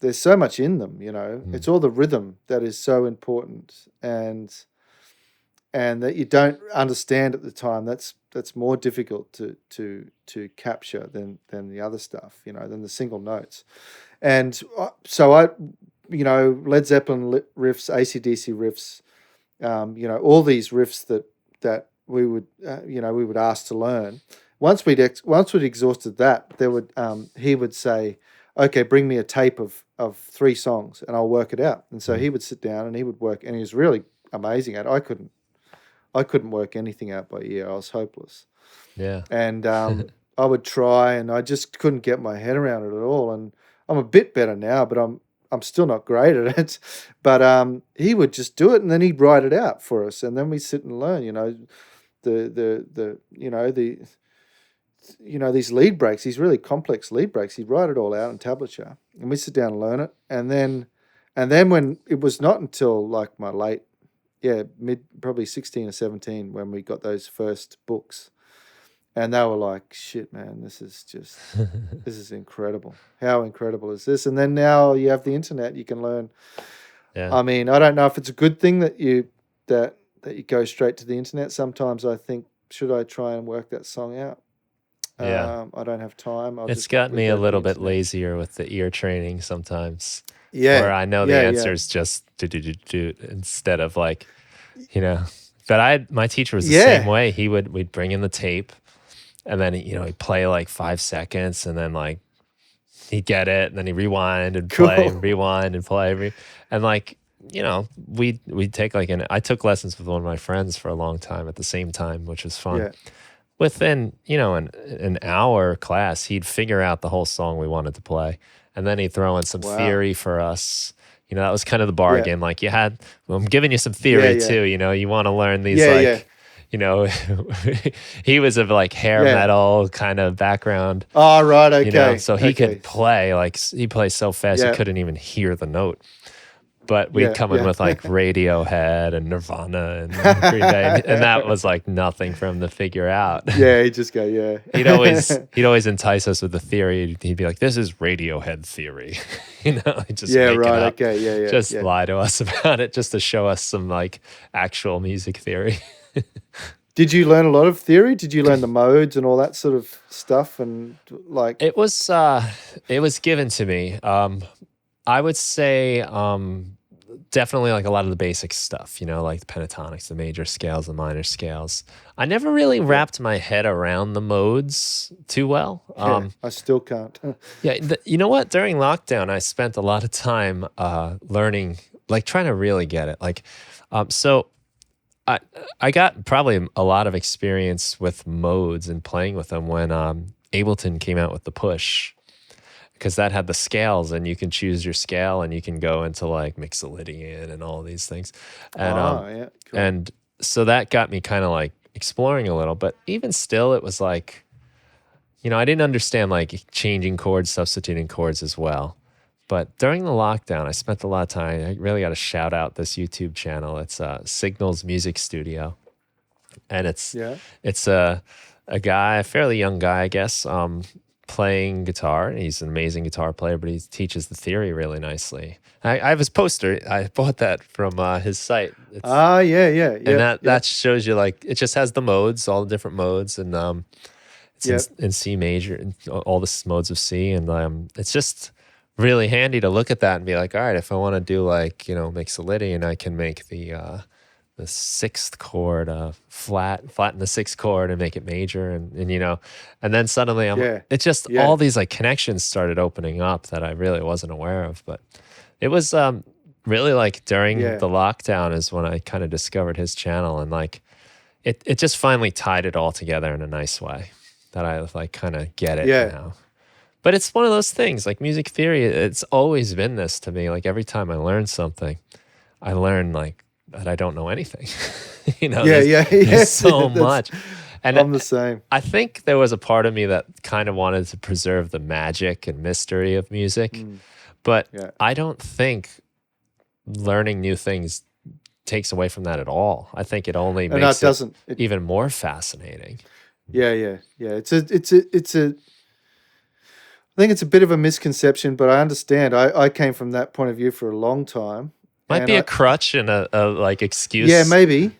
much in them. It's all the rhythm that is so important, and that you don't understand at the time. That's more difficult to capture than the other stuff, than the single notes. And so Led Zeppelin riffs, AC/DC riffs, all these riffs that we would ask to learn. Once we'd exhausted that, he would say, "Okay, bring me a tape of 3 songs, and I'll work it out." And so he would sit down and he would work, and he was really amazing at it. I couldn't work anything out by ear. I was hopeless. Yeah. And I would try, and I just couldn't get my head around it at all. And I'm a bit better now, but I'm still not great at it. But he would just do it, and then he'd write it out for us, and then we sit and learn. These lead breaks, these really complex lead breaks. He'd write it all out in tablature, and we sit down and learn it. And then when it was not until like my late, probably 16 or 17 when we got those first books. And they were like, "Shit, man, this is incredible. How incredible is this?" And then now you have the internet, you can learn. Yeah. I mean, I don't know if it's a good thing that you go straight to the internet. Sometimes I think, should I try and work that song out? Yeah. I don't have time. It's gotten me a little bit lazier with the ear training sometimes. Yeah. Where I know the answer is just do instead of like, But my teacher was the same way. We'd bring in the tape, and then he'd play like 5 seconds, and then like he'd get it, and then he'd rewind and play, and rewind and play, and like we'd take I took lessons with one of my friends for a long time at the same time, which was fun. Yeah. Within an hour class, he'd figure out the whole song we wanted to play, and then he'd throw in some theory for us. That was kind of the bargain. Like I'm giving you some theory too. You want to learn these he was of like hair metal kind of background. Oh, right. Okay. So he could play, like he plays so fast you couldn't even hear the note. But we'd come in with like Radiohead and Nirvana and Green Day, and that was like nothing for him to figure out. Yeah, he'd just go, He'd always entice us with the theory. He'd be like, "This is Radiohead theory," he'd just make it up. Okay, just lie to us about it, just to show us some like actual music theory. Did you learn a lot of theory? Did you learn the modes and all that sort of stuff? And like it was given to me. I would say definitely like a lot of the basic stuff, like the pentatonics, the major scales, the minor scales. I never really wrapped my head around the modes too well. I still can't. You know what? During lockdown, I spent a lot of time learning, like trying to really get it. Like, so I got probably a lot of experience with modes and playing with them when Ableton came out with the push. because that had the scales, and you can choose your scale, and you can go into like Mixolydian and all these things, and Oh, yeah, cool. and so that got me kind of like exploring a little. But even still, it was like, I didn't understand like changing chords, substituting chords as well. But during the lockdown, I spent a lot of time. I really got to shout out this YouTube channel. It's Signal's Music Studio, and Yeah. it's a guy, a fairly young guy, I guess, playing guitar. He's an amazing guitar player, but he teaches the theory really nicely. I have his poster. I bought that from his site. Ah, yeah, yeah, And yep, that yep, shows you like it just has the modes, all the different modes, and it's yep. in C major, and all the modes of C, and it's just really handy to look at that and be like, all right, if I want to do like Mixolydian, I can make the sixth chord flatten the sixth chord and make it major, and then suddenly Yeah, it's just yeah, all these like connections started opening up that I really wasn't aware of. But it was really like during yeah, the lockdown is when I kind of discovered his channel, and like it just finally tied it all together in a nice way that I like kind of get it yeah. now. But it's one of those things like music theory, it's always been this to me. Like every time I learn something, I learn like that I don't know anything. Yeah, yeah, There's yeah. so That's much. And I'm the same. I think there was a part of me that kind of wanted to preserve the magic and mystery of music, Mm, but yeah. I don't think learning new things takes away from that at all. I think it only And no, it makes it doesn't. even more fascinating. Yeah, yeah, yeah. It's a. I think it's a bit of a misconception, but I understand. I came from that point of view for a long time, Might and be a crutch and a like yeah, excuse. maybe,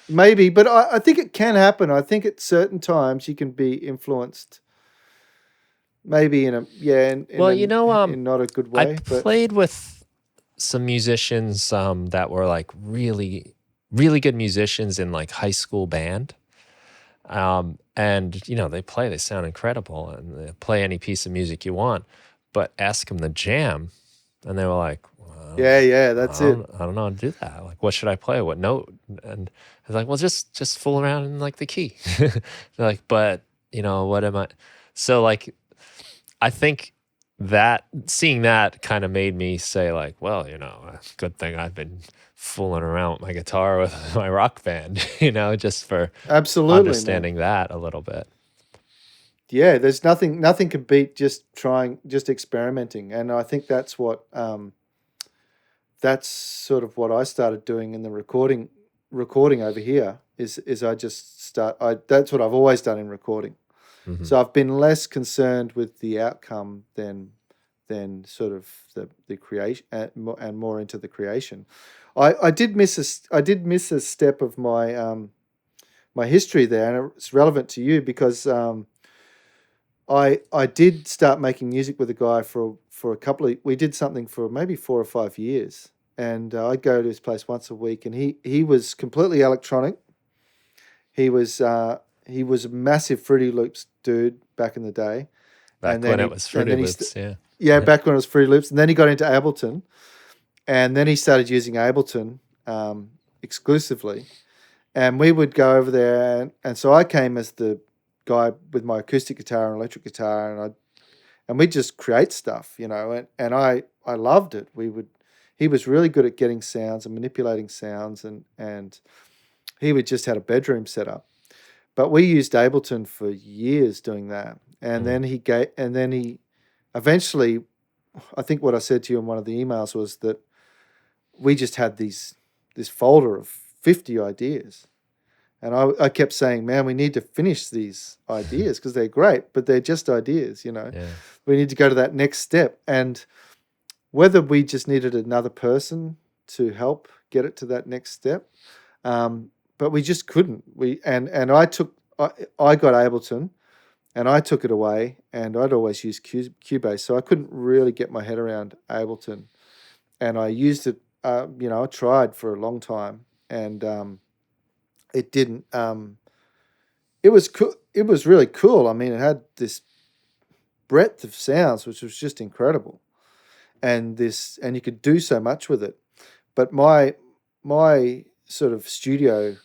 maybe, but I think it can happen. I think at certain times you can be influenced, maybe Well, in not a good I way, but played with some musicians that were like really, really good musicians in like high school band. And they sound incredible, and they play any piece of music you want, but ask them to jam, and they were like, well, yeah, yeah, that's it. I don't know how to do that. Like, what should I play? What note? And I was like, well, just fool around in like the key. They're like, but what am I? So like, I think that seeing that kind of made me say like, well, good thing I've been fooling around with my guitar with my rock band, just for Absolutely, man. understanding that a little bit. Yeah, there's nothing can beat just experimenting, and I think that's sort of what I started doing in the recording over here. Is I just start. That's what I've always done in recording. Hmm. So I've been less concerned with the outcome than sort of the creation and more into the creation. I did miss a step of my history there, and it's relevant to you because I did start making music with a guy for a couple of. We did something for maybe 4 or 5 years, and I'd go to his place once a week, and he was completely electronic. He was a massive Fruity Loops dude back in the day, and Back when it was and Fruity then Loops, yeah. yeah, back when it was Fruity Loops, and then he got into Ableton, and then he started using Ableton exclusively, and we would go over there, and so I came as the guy with my acoustic guitar and electric guitar, and we'd just create stuff, and I loved it. He was really good at getting sounds and manipulating sounds, and he would just had a bedroom set up. But we used Ableton for years doing that, and Mm. then he eventually, I think what I said to you in one of the emails was that we just had this folder of 50 ideas. And I kept saying, man, we need to finish these ideas because they're great, but they're just ideas. Yeah. We need to go to that next step. And whether we just needed another person to help get it to that next step, but we just couldn't. I got Ableton and I took it away, and I'd always used Cubase, so I couldn't really get my head around Ableton. And I used it, I tried for a long time, and it didn't. It was cool. It was really cool. I mean, it had this breadth of sounds, which was just incredible, and you could do so much with it. But my sort of studio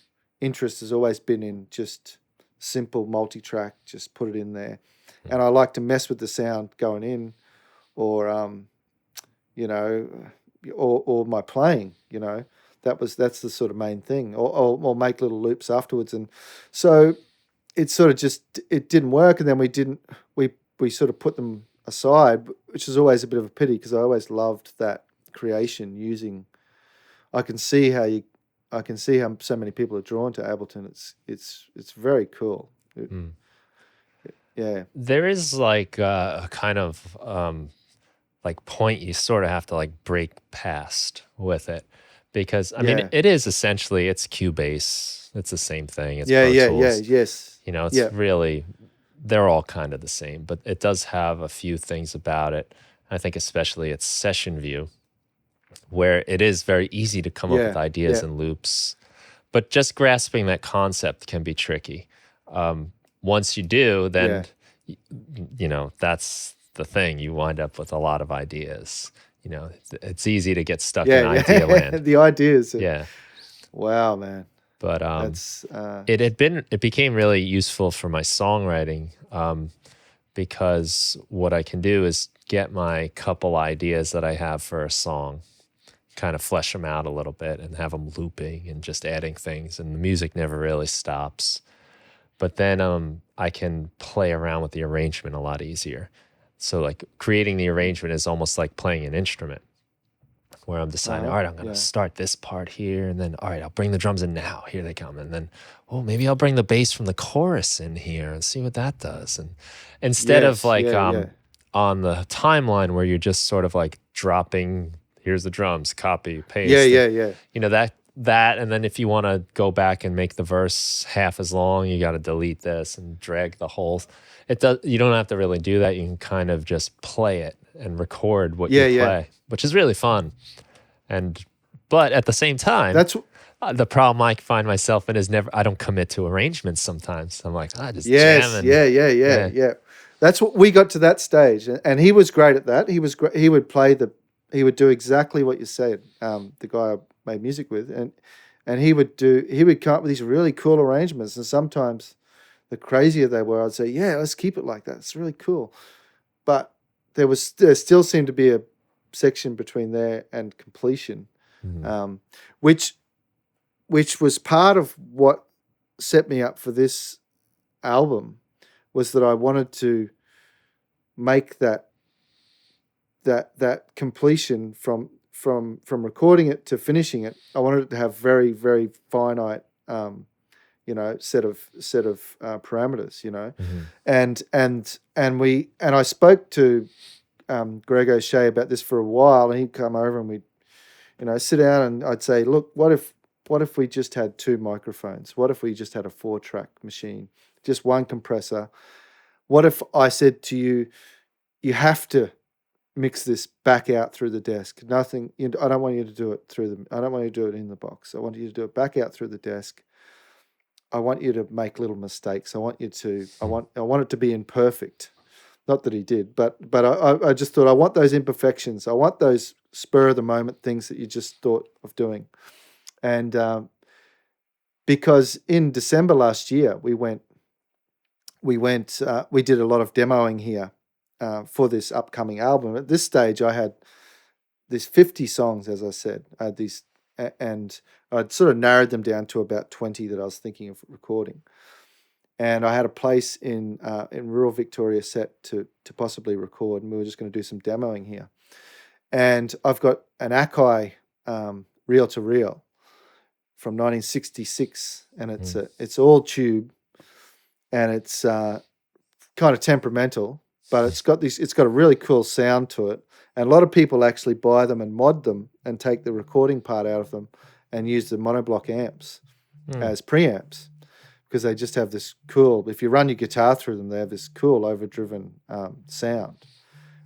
interest has always been in just simple multi-track, just put it in there. And I like to mess with the sound going in, or you know, or my playing. That's the sort of main thing, or make little loops afterwards. And so it sort of just it didn't work, and then we sort of put them aside, which is always a bit of a pity because I always loved that creation using. I can see how so many people are drawn to Ableton. It's very cool. Yeah. There is like a kind of like point you sort of have to like break past with it, because I mean Yeah. it is essentially it's Cubase. It's the same thing. It's Yeah, Pro yeah, Tools. yes. It's Yeah. really, they're all kind of the same, but it does have a few things about it. I think especially its session view, where it is very easy to come up with Yeah. ideas Yeah. and loops, but just grasping that concept can be tricky. Once you do, then that's the thing. You wind up with a lot of ideas. It's easy to get stuck in Yeah, idea yeah. land. The ideas. Yeah, Wow, man. but That's it became really useful for my songwriting, because what I can do is get my couple ideas that I have for a song, kind of flesh them out a little bit and have them looping and just adding things, and the music never really stops. But then I can play around with the arrangement a lot easier. So like creating the arrangement is almost like playing an instrument, where I'm deciding, all right, I'm going to start this part here, and then, all right, I'll bring the drums in now. Here they come. And then, oh, maybe I'll bring the bass from the chorus in here and see what that does. And instead of like on the timeline where you're just sort of like dropping, here's the drums, copy, paste. That, and then if you want to go back and make the verse half as long, you got to delete this and drag the whole. You don't have to really do that. You can kind of just play it and record what you play, which is really fun. But at the same time, that's the problem I find myself in is I don't commit to arrangements sometimes. I'm like, just yes, jamming. Yeah. That's what we got to that stage, and he was great at that. He was great. He would do exactly what you said. The guy I made music with, and he would come up with these really cool arrangements, and sometimes the crazier they were, I'd say, yeah, let's keep it like that. It's really cool. But there still seemed to be a section between there and completion, which was part of what set me up for this album, was that I wanted to make that completion from recording it to finishing it. I wanted it to have very, very finite set of parameters, and I spoke to Greg O'Shea about this for a while, and he'd come over and we'd sit down, and I'd say, look, what if we just had two microphones? What if we just had a 4-track machine, just one compressor? What if I said to you, you have to mix this back out through the desk? Nothing. I don't want you to do it I don't want you to do it in the box. I want you to do it back out through the desk. I want you to make little mistakes. I want it to be imperfect. Not that he did, but I just thought, I want those imperfections. I want those spur of the moment things that you just thought of doing. And because in December last year we did a lot of demoing here for this upcoming album. At this stage, I had these 50 songs, as I said. I had these, and I'd sort of narrowed them down to about 20 that I was thinking of recording. And I had a place in rural Victoria set to possibly record, and we were just going to do some demoing here. And I've got an Akai reel-to-reel from 1966, and it's all tube, and it's kind of temperamental, but it's got a really cool sound to it. And a lot of people actually buy them and mod them and take the recording part out of them and use the monoblock amps as preamps, because they just have this cool, if you run your guitar through them, they have this cool overdriven sound.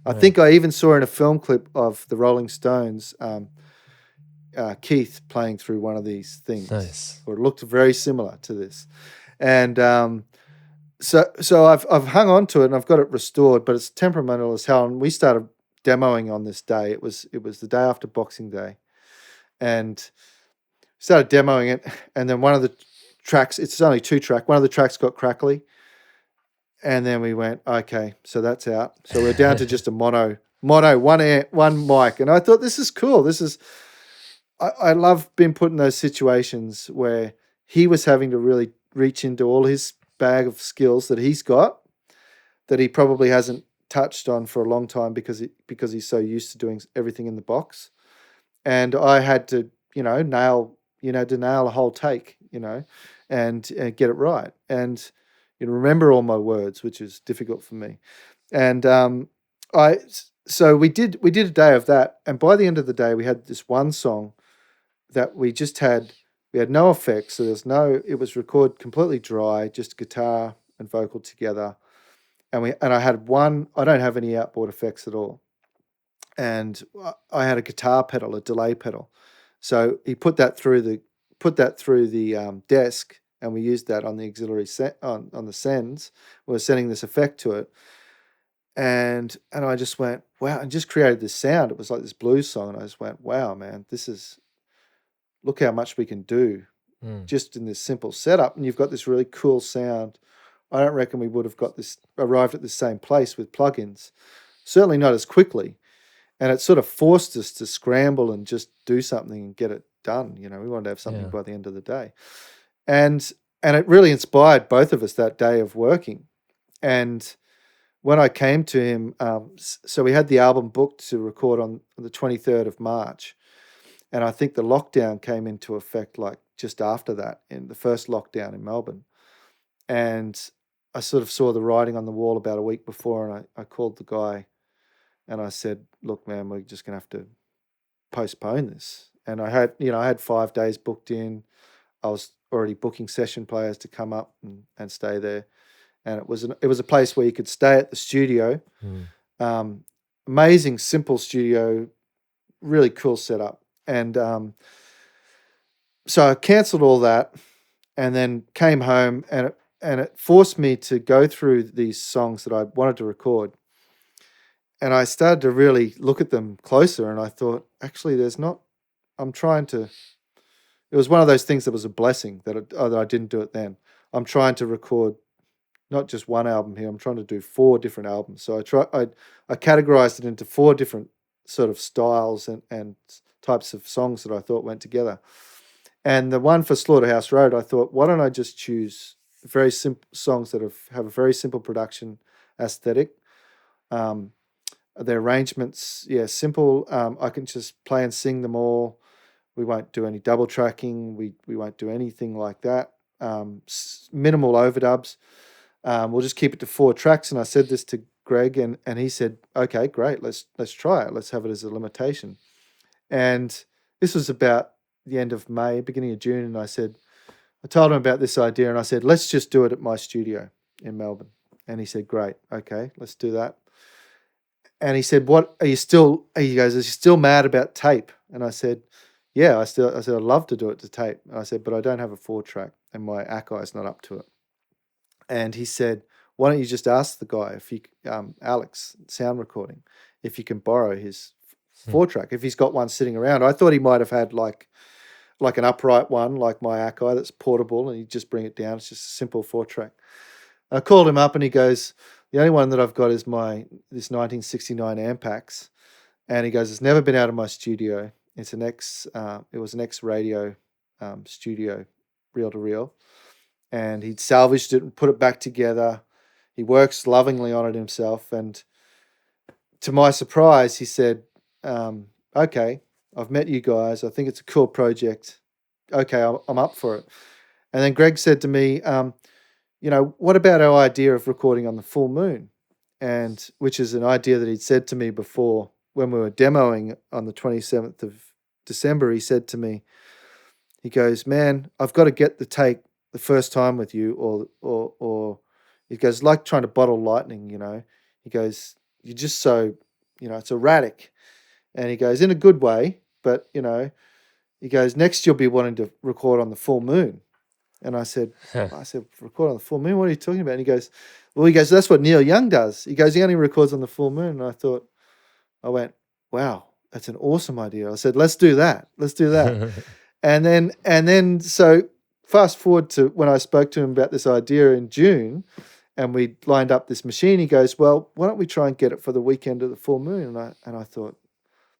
I think I even saw in a film clip of the Rolling Stones, Keith playing through one of these things. Nice. Or it looked very similar to this. And so I've hung on to it, and I've got it restored, but it's temperamental as hell. And we started demoing on this day. It was the day after Boxing Day, and started demoing it. And then one of the tracks. It's only 2-track. One of the tracks got crackly, and then we went, okay, so that's out. So we're down to just a mono, one mic, and I thought this is cool. This is I love being put in those situations where he was having to really reach into all his bag of skills that he's got that he probably hasn't touched on for a long time because he's so used to doing everything in the box. And I had to, nail a whole take, and get it right. And remember all my words, which is difficult for me. And so we did a day of that. And by the end of the day, we had this one song that we had no effects. So it was recorded completely dry, just guitar and vocal together. And I had I don't have any outboard effects at all. And I had a guitar pedal, a delay pedal. So he put that through the desk, and we used that on the auxiliary on the sends. We were sending this effect to it. And I just went, wow, and just created this sound. It was like this blues song. And I just went, wow, man, look how much we can do just in this simple setup. And you've got this really cool sound. I don't reckon we would have arrived at the same place with plugins. Certainly not as quickly. And it sort of forced us to scramble and just do something and get it done. We wanted to have something by the end of the day. And it really inspired both of us that day of working. And when I came to him, so we had the album booked to record on the 23rd of March. And I think the lockdown came into effect like just after that, in the first lockdown in Melbourne. And I sort of saw the writing on the wall about a week before, and I called the guy and I said, look, man, we're just going to have to postpone this. And I had 5 days booked in. I was already booking session players to come up and stay there. And it was a place where you could stay at the studio. Amazing, simple studio, really cool setup. And so I cancelled all that and then came home, and it forced me to go through these songs that I wanted to record. And I started to really look at them closer, and I thought, actually, it was one of those things that was a blessing that I didn't do it then. I'm trying to record not just one album here, I'm trying to do 4 different albums. So I categorized it into 4 different sort of styles and types of songs that I thought went together. And the one for Slaughterhouse Road, I thought, why don't I just choose very simple songs that have a very simple production aesthetic. The arrangements, simple. I can just play and sing them all. We won't do any double tracking. We won't do anything like that. Minimal overdubs. We'll just keep it to 4 tracks. And I said this to Greg, and he said, okay, great. Let's try it. Let's have it as a limitation. And this was about the end of May, beginning of June. And I told him about this idea, and I said, let's just do it at my studio in Melbourne. And he said, great. Okay, let's do that. And he said, what are you still, he goes, are you still mad about tape? And I said, yeah, I said, I'd love to do it to tape. And I said, but I don't have a 4-track and my Akai is not up to it. And he said, why don't you just ask the guy if he, Alex, sound recording, if you can borrow his 4-track, if he's got one sitting around. I thought he might have had like an upright one, like my Akai that's portable, and you just bring it down. It's just a simple 4-track. I called him up and he goes, the only one that I've got is this 1969 Ampax. And he goes, it's never been out of my studio. It was an X-Radio studio, reel-to-reel. And he'd salvaged it and put it back together. He works lovingly on it himself. And to my surprise, he said, okay, I've met you guys. I think it's a cool project. Okay, I'm up for it. And then Greg said to me, what about our idea of recording on the full moon? And which is an idea that he'd said to me before when we were demoing on the 27th of December. He said to me, he goes, man, I've got to get the take the first time with you, or he goes, like trying to bottle lightning, He goes, you're just so, it's erratic. And he goes, in a good way, but, he goes, next you'll be wanting to record on the full moon. And I said, record on the full moon? What are you talking about? And he goes, that's what Neil Young does. He goes, he only records on the full moon. And I went, wow, that's an awesome idea. I said, let's do that. And then so fast forward to when I spoke to him about this idea in June, and we lined up this machine. He goes, "Well, why don't we try and get it for the weekend of the full moon?" And I thought,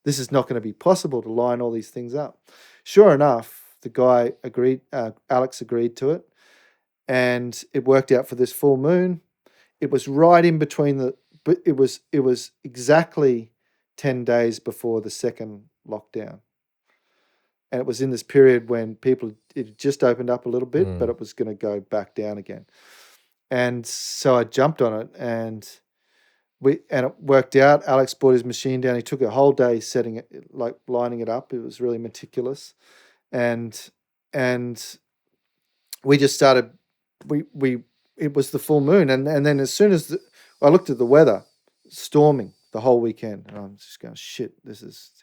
this is not going to be possible to line all these things up. Sure enough, the guy agreed. Alex agreed to it, and it worked out for this full moon. It was right in between but it was exactly 10 days before the second lockdown. And it was in this period when it had just opened up a little bit, but it was going to go back down again. And so I jumped on it, and it worked out. Alex brought his machine down. He took a whole day setting it, like lining it up. It was really meticulous. And we just started, it was the full moon. And then as soon as I looked at the weather, storming the whole weekend, and I'm just going, shit,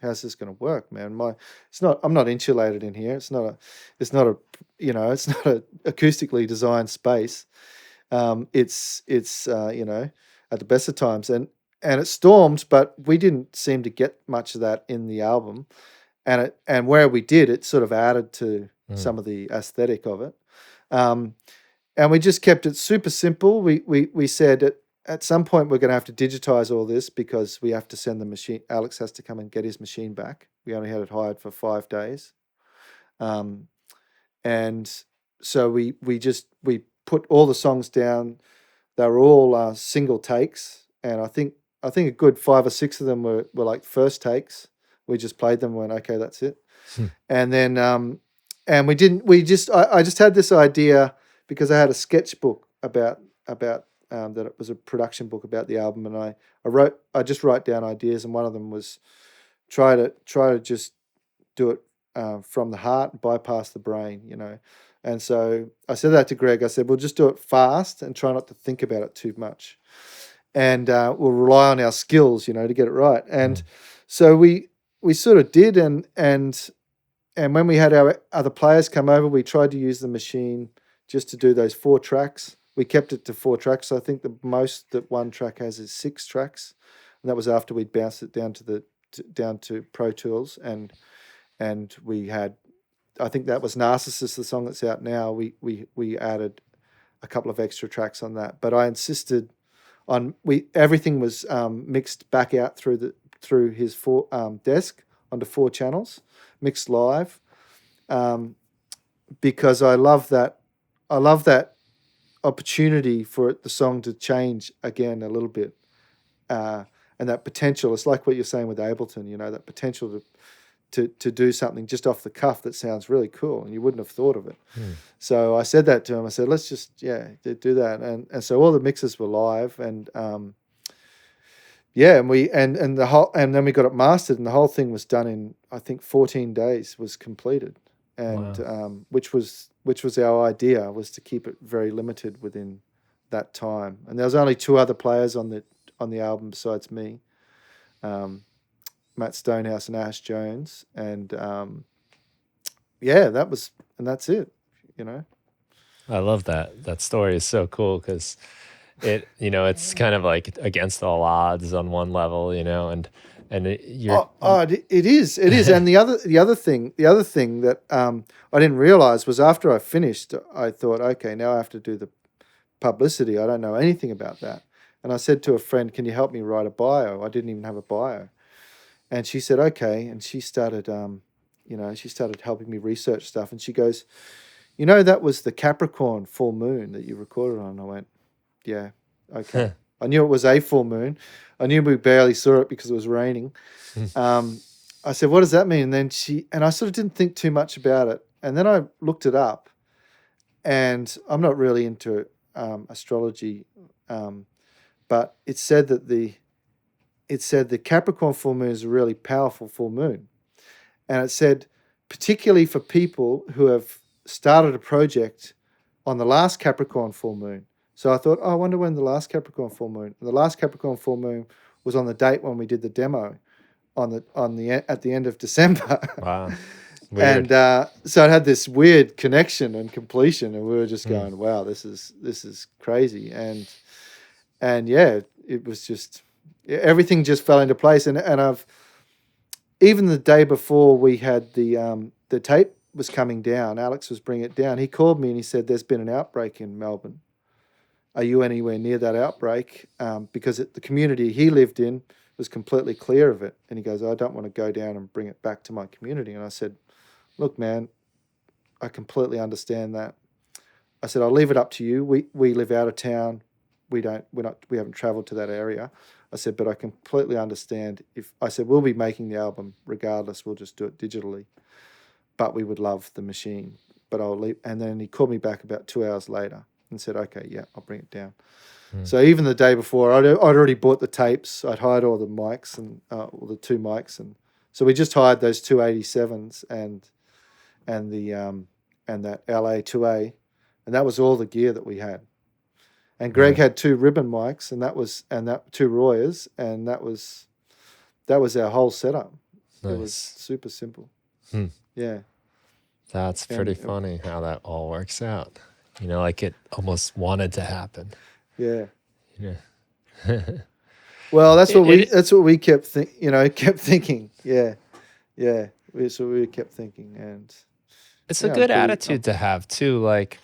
how's this going to work, man? I'm not insulated in here. It's not a acoustically designed space. It's at the best of times, and it stormed, but we didn't seem to get much of that in the album, and where we did, it sort of added to some of the aesthetic of it, and we just kept it super simple. We said at some point we're going to have to digitize all this because we have to send the machine. Alex has to come and get his machine back. We only had it hired for 5 days, and so we put all the songs down. They were all single takes, and I think a good 5 or 6 of them were like first takes. We just played them and went, okay, that's it. And then and I just had this idea because I had a sketchbook about that it was a production book about the album, and I just write down ideas, and one of them was try to just do it from the heart and bypass the brain, And so I said that to Greg. I said, we'll just do it fast and try not to think about it too much. And we'll rely on our skills, to get it right. And so we sort of did. And when we had our other players come over, we tried to use the machine just to do those 4 tracks. We kept it to 4 tracks. I think the most that one track has is 6 tracks. And that was after we'd bounced it down to Pro Tools. And we had, I think that was Narcissus, the song that's out now. We added a couple of extra tracks on that, but I insisted on everything was mixed back out through his desk onto 4 channels, mixed live, because I love that opportunity for the song to change again a little bit, and that potential. It's like what you're saying with Ableton, that potential to do something just off the cuff that sounds really cool and you wouldn't have thought of it. So I said that to him. I said, let's just do that. And so all the mixes were live, and and then we got it mastered, and the whole thing was done in, I think, 14 days was completed. And wow. which was our idea, was to keep it very limited within that time. And there was only 2 other players on the album besides me. Matt Stonehouse and Ash Jones, and that's it. I love that. That story is so cool because it's kind of like against all odds on one level, and it is. And the other thing that I didn't realize was after I finished, I thought, okay, now I have to do the publicity. I don't know anything about that, and I said to a friend, "Can you help me write a bio?" I didn't even have a bio. And she said, okay. And she started, helping me research stuff. And she goes, that was the Capricorn full moon that you recorded on. And I went, yeah, okay. I knew it was a full moon. I knew we barely saw it because it was raining. I said, what does that mean? And then I sort of didn't think too much about it. And then I looked it up, and I'm not really into astrology, but it said that the Capricorn full moon is a really powerful full moon. And it said, particularly for people who have started a project on the last Capricorn full moon. So I thought, I wonder when the last Capricorn full moon. And the last Capricorn full moon was on the date when we did the demo at the end of December. Wow. Weird. And so it had this weird connection and completion, and we were just going, wow, this is crazy. And yeah, it was just, everything just fell into place. And I've, even the day before we had the tape was coming down, Alex was bringing it down. He called me and he said, "There's been an outbreak in Melbourne. Are you anywhere near that outbreak?" Because the community he lived in was completely clear of it. And he goes, "I don't want to go down and bring it back to my community." And I said, "Look, man, I completely understand that." I said, "I'll leave it up to you. We live out of town. We haven't traveled to that area." I said, "But I completely understand I said, we'll be making the album regardless. We'll just do it digitally. But we would love the machine. But I'll leave." And then he called me back about 2 hours later and said, "Okay, yeah, I'll bring it down." So even the day before, I'd already bought the tapes. I'd hired all the mics and all the 2 mics, and so we just hired those 287s and that LA 2A, and that was all the gear that we had. And Greg had 2 ribbon mics, and that 2 Royers, and that was our whole setup. Nice. It was super simple. Yeah. That's pretty funny how that all works out. Like it almost wanted to happen. Yeah. Yeah. Well, that's what we kept thinking. Yeah. Yeah. That's what we kept thinking, and it's a good attitude to have too. Like,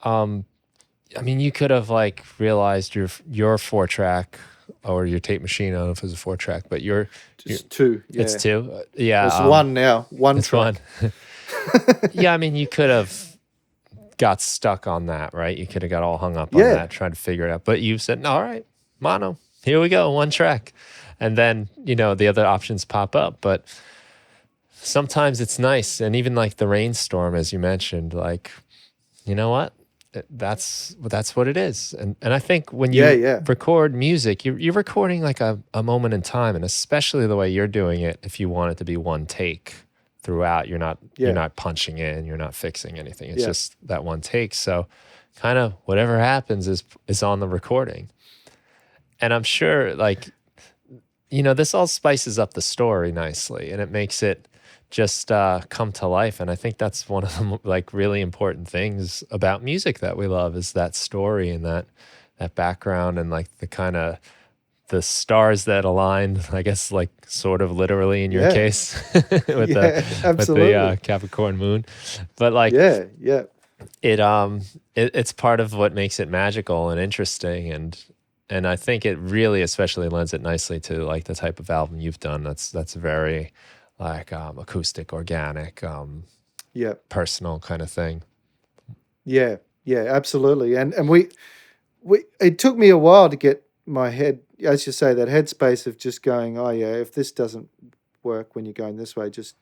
I mean, you could have like realized your 4-track or your tape machine. I don't know if it was a 4-track, but you're 2. Yeah. It's 2. Yeah. It's 1 now. 1 track. 1. Yeah. I mean, you could have got stuck on that, right? You could have got all hung up on that, trying to figure it out. But you said, "All right, mono, here we go, 1 track." And then, the other options pop up. But sometimes it's nice. And even like the Rainstorm, as you mentioned, like, you know what? That's what it is. And I think when you record music, you're recording like a moment in time, and especially the way you're doing it, if you want it to be 1 take throughout, you're not punching in, you're not fixing anything. It's just that 1 take. So kind of whatever happens is on the recording. And I'm sure like, this all spices up the story nicely, and it makes it just come to life. And I think that's one of the like really important things about music that we love, is that story and that background, and like the kind of the stars that aligned, I guess, like sort of literally in your case with the Capricorn moon. But like it's part of what makes it magical and interesting, and I think it really especially lends it nicely to like the type of album you've done. That's very like acoustic, organic, personal kind of thing. Yeah, absolutely. And we it took me a while to get my head, as you say, that headspace of just going, "Oh yeah, if this doesn't work when you're going this way, just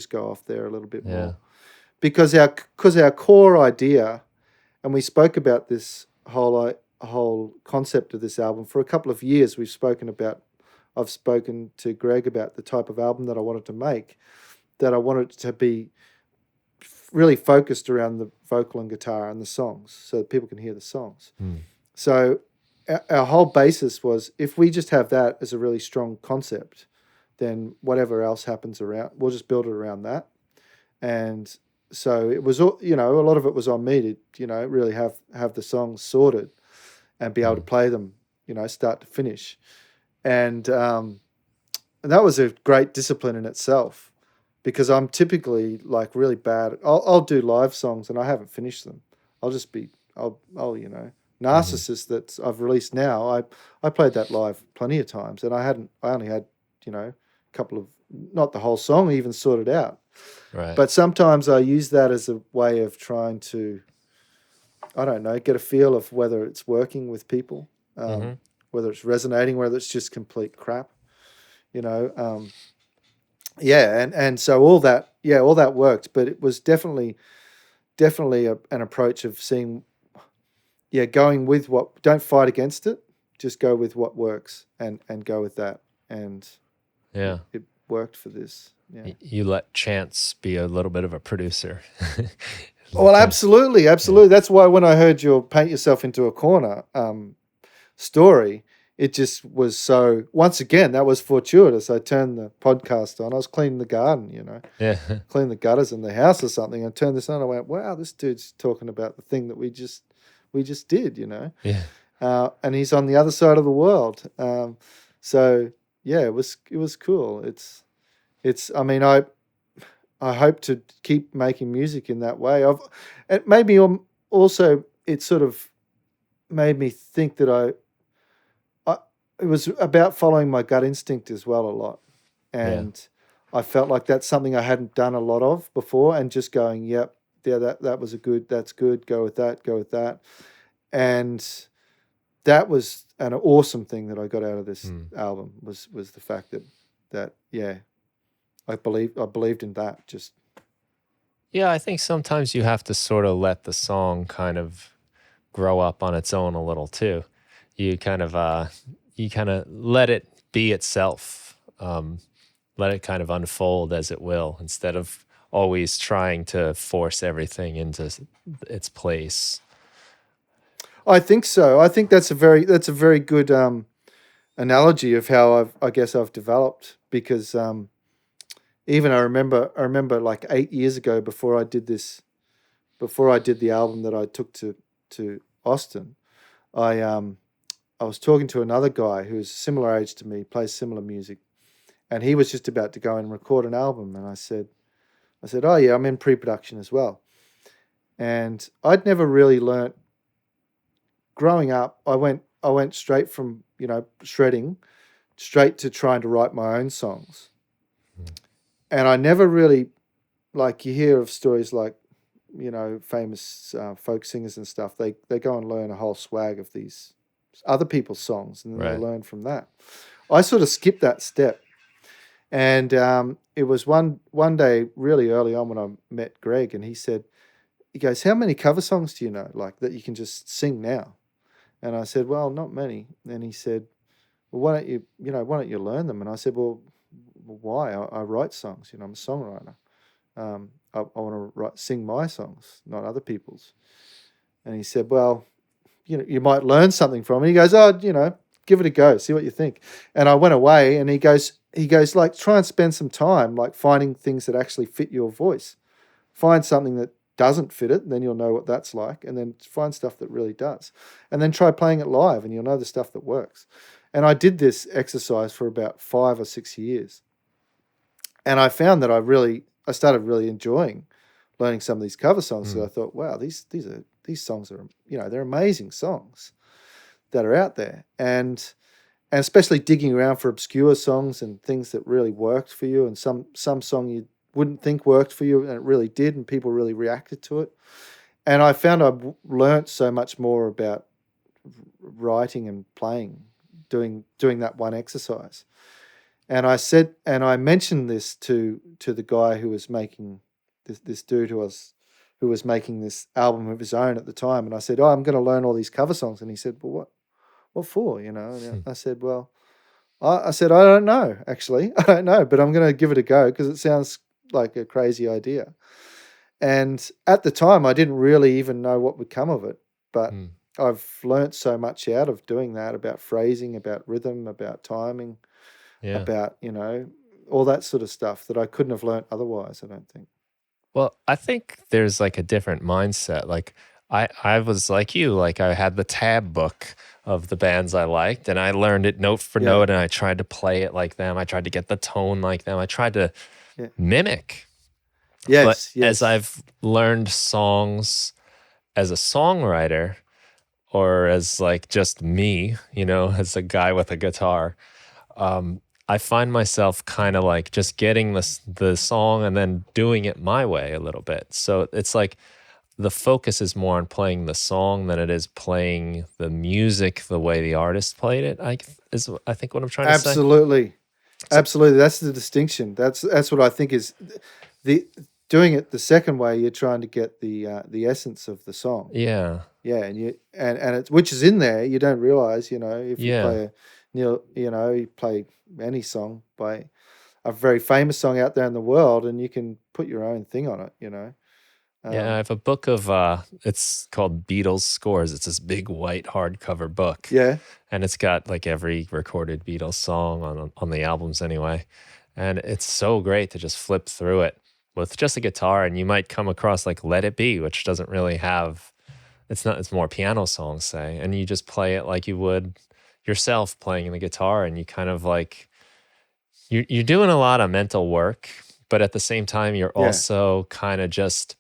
go off there a little bit more." Because our core idea, and we spoke about this whole concept of this album for a couple of years. I've spoken to Greg about the type of album that I wanted to make, that I wanted to be really focused around the vocal and guitar and the songs, so that people can hear the songs. So our whole basis was, if we just have that as a really strong concept, then whatever else happens around, we'll just build it around that. And so it was, a lot of it was on me to, really have the songs sorted and be able to play them, start to finish. And that was a great discipline in itself, because I'm typically like really bad. I'll do live songs and I haven't finished them. I'll Narcissist that I've released now. I played that live plenty of times, and I only had a couple of, not the whole song even sorted out. Right. But sometimes I use that as a way of trying to, I don't know, get a feel of whether it's working with people, whether it's resonating, whether it's just complete crap, and so all that worked, but it was definitely an approach of seeing, going with don't fight against it, just go with what works and go with that. And it worked for this. Yeah. You let chance be a little bit of a producer. Well, absolutely. That's why when I heard your paint yourself into a corner story, it just was so, once again, that was fortuitous. I turned the podcast on. I was cleaning the garden, cleaning the gutters in the house or something. I turned this on. I went, wow, this dude's talking about the thing that we just did, Yeah. And he's on the other side of the world. So yeah, it was cool. I I hope to keep making music in that way. It made me also. It sort of made me think that I it was about following my gut instinct as well a lot, Yeah. and I felt like that's something I hadn't done a lot of before, and just going, yep, yeah, that was that's good, go with that, and that was an awesome thing that I got out of this Hmm. album was the fact that yeah, I believed in that. Just Yeah, I think sometimes you have to sort of let the song kind of grow up on its own a little too. You kind of let it be itself. Let it kind of unfold as it will instead of always trying to force everything into its place. I think so. I think that's a very good analogy of how I guess I've developed because even I remember like 8 years ago before I did the album that I took to Austin. I I was talking to another guy who's similar age to me, plays similar music, and he was just about to go and record an album, and I said, oh yeah, I'm in pre-production as well, and I'd never really learnt growing up. I went straight from shredding straight to trying to write my own songs, Mm. and I never really like you hear of stories like famous folk singers and stuff. They go and learn a whole swag of these other people's songs, and then they Right. learn from that. I sort of skipped that step, and it was one day really early on when I met Greg, and he goes, "How many cover songs do you know, like that you can just sing now?" And I said, "Well, not many." And he said, "Well, why don't you learn them?" And I said, "Well, why? I write songs. I'm a songwriter. I want to sing my songs, not other people's." And he said, "Well, you might learn something from it." He goes, "Oh, give it a go, see what you think." And I went away, and he goes, like, try and spend some time, like, finding things that actually fit your voice. Find something that doesn't fit it, and then you'll know what that's like, and then find stuff that really does. And then try playing it live, and you'll know the stuff that works. And I did this exercise for about 5 or 6 years. And I found that I started really enjoying learning some of these cover songs. So Mm. I thought, wow, these songs are, they're amazing songs that are out there. And especially digging around for obscure songs and things that really worked for you, and some song you wouldn't think worked for you, and it really did, and people really reacted to it. And I found learnt so much more about writing and playing, doing that one exercise. And I mentioned this to the guy who was making this dude who was making this album of his own at the time. And I said, "Oh, I'm going to learn all these cover songs." And he said, "Well, what for?" And I said, "Well, I said, I don't know, actually. I don't know, but I'm going to give it a go because it sounds like a crazy idea." And at the time, I didn't really even know what would come of it. But Mm. I've learnt so much out of doing that, about phrasing, about rhythm, about timing, Yeah. about, all that sort of stuff that I couldn't have learnt otherwise, I don't think. Well, I think there's like a different mindset. Like I was like you, like I had the tab book of the bands I liked and I learned it note for Yeah. note and I tried to play it like them. I tried to get the tone like them. I tried to Yeah. mimic. But Yes, as yes. I've learned songs as a songwriter or as like just me, as a guy with a guitar, I find myself kind of like just getting the song and then doing it my way a little bit. So it's like the focus is more on playing the song than it is playing the music the way the artist played it. I think what I'm trying to say. Absolutely. So Absolutely. That's the distinction. That's what I think is the doing it the second way. You're trying to get the essence of the song. yeah, Yeah, and it's which is in there. You don't realize, if you yeah. play you play any song by a very famous song out there in the world, and you can put your own thing on it. Yeah, I Um, have a book of it's called Beatles Scores. It's this big white hardcover book. yeah, And it's got like every recorded Beatles song on the albums anyway. And it's so great to just flip through it with just a guitar and you might come across like Let It Be, which doesn't really have it's more piano songs say, and you just play it like you would yourself playing the guitar and you kind of like you're doing a lot of mental work, but at the same time, you're Yeah. also kind of just,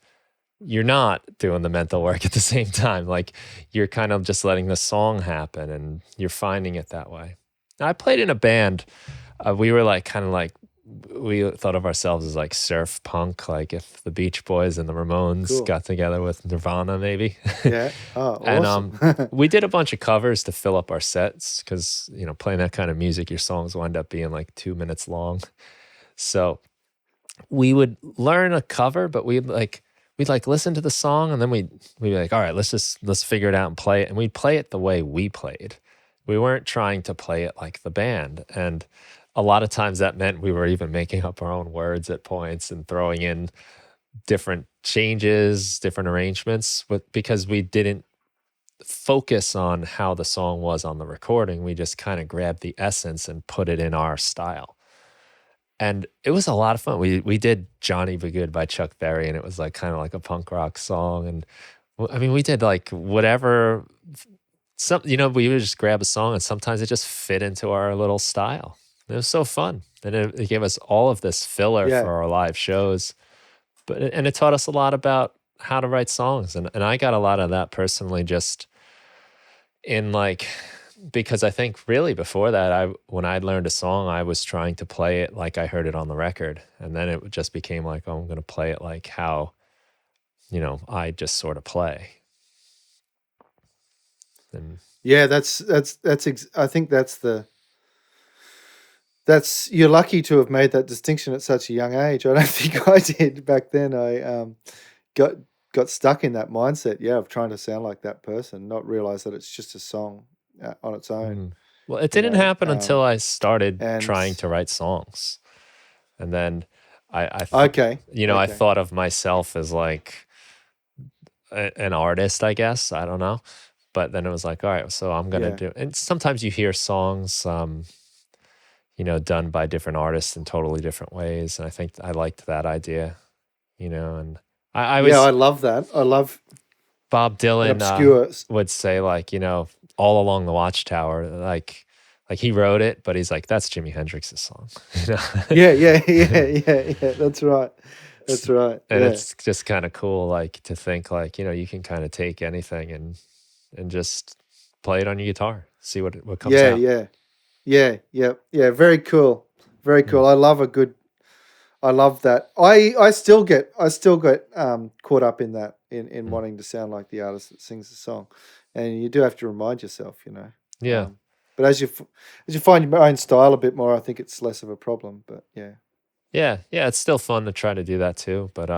you're not doing the mental work at the same time. Like you're kind of just letting the song happen and you're finding it that way. Now, I played in a band. We were like kind of like, we thought of ourselves as like surf punk, like if the Beach Boys and the Ramones Cool. got together with Nirvana, maybe. Yeah. Oh, And awesome. we did a bunch of covers to fill up our sets because, you know, playing that kind of music, your songs wind up being like 2 minutes long. So we would learn a cover, but we'd like listen to the song and then we'd be like, all right, let's figure it out and play it. And we'd play it the way we played. We weren't trying to play it like the band. And a lot of times that meant we were even making up our own words at points and throwing in different changes, different arrangements, because we didn't focus on how the song was on the recording. We just kind of grabbed the essence and put it in our style. And it was a lot of fun. We did Johnny Be Good by Chuck Berry, and it was like kind of like a punk rock song. And I mean, we did like whatever. Some, you know, we would just grab a song, and sometimes it just fit into our little style. It was so fun, and it gave us all of this filler Yeah. for our live shows. And it taught us a lot about how to write songs, and I got a lot of that personally just in like, because I think really before that, when I learned a song, I was trying to play it like I heard it on the record, and then it just became like, oh, I'm going to play it like how, you know, I just sort of play. And Yeah, I think you're lucky to have made that distinction at such a young age. I don't think I did back then. I got stuck in that mindset, yeah, of trying to sound like that person, not realize that it's just a song on its own, well, it you didn't know. happen until I started And trying to write songs, and then okay, you know, I thought of myself as like an artist, I guess. I don't know. But then it was like, all right, so I'm going to yeah, do, and sometimes you hear songs, you know, done by different artists in totally different ways. And I think I liked that idea, you know, and I yeah. was, I love that. I love Bob an Dylan obscure. would say like, you know, All Along the Watchtower, like he wrote it, but he's like, that's Jimi Hendrix's song. You know? Yeah. That's right. That's right. And Yeah, it's just kind of cool, like to think like, you know, you can kind of take anything and just play it on your guitar, see what comes out. yeah. Very cool. Very Mm. cool. I love that. I still get caught up in that in Mm. wanting to sound like the artist that sings the song, and you do have to remind yourself, you know. Yeah. But as you find your own style a bit more, I think it's less of a problem. But yeah, Yeah. Yeah. It's still fun to try to do that too, but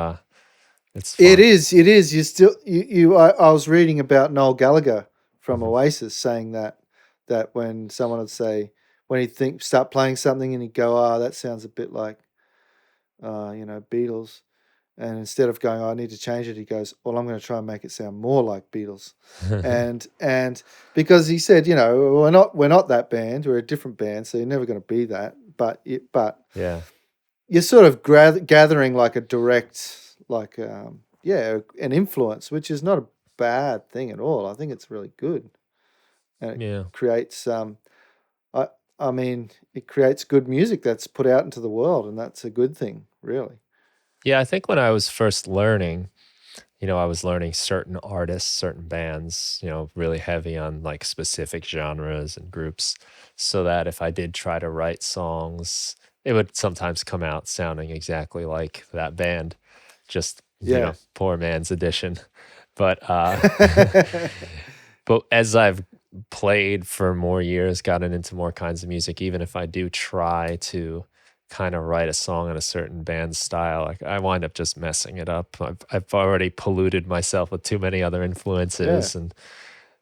it's it fun. is. It is. You still you. I was reading about Noel Gallagher from Mhm. Oasis saying that when someone would say when he'd start playing something and he'd go, that sounds a bit like Beatles. And instead of going, I need to change it, he goes, well, I'm going to try and make it sound more like Beatles. And because he said, we're not that band, we're a different band, so you're never going to be that. But Yeah. you're sort of gathering like a direct, like an influence, which is not a bad thing at all. I think it's really good, and it Yeah. creates I I mean, it creates good music that's put out into the world, and that's a good thing, really. Yeah. I think when I was first learning, you know, I was learning certain artists, certain bands, you know, really heavy on like specific genres and groups, so that if I did try to write songs, it would sometimes come out sounding exactly like that band, just, you Yeah. know, poor man's edition. But but as I've played for more years, gotten into more kinds of music, even if I do try to kind of write a song in a certain band style, like I wind up just messing it up. I've already polluted myself with too many other Yeah. influences, and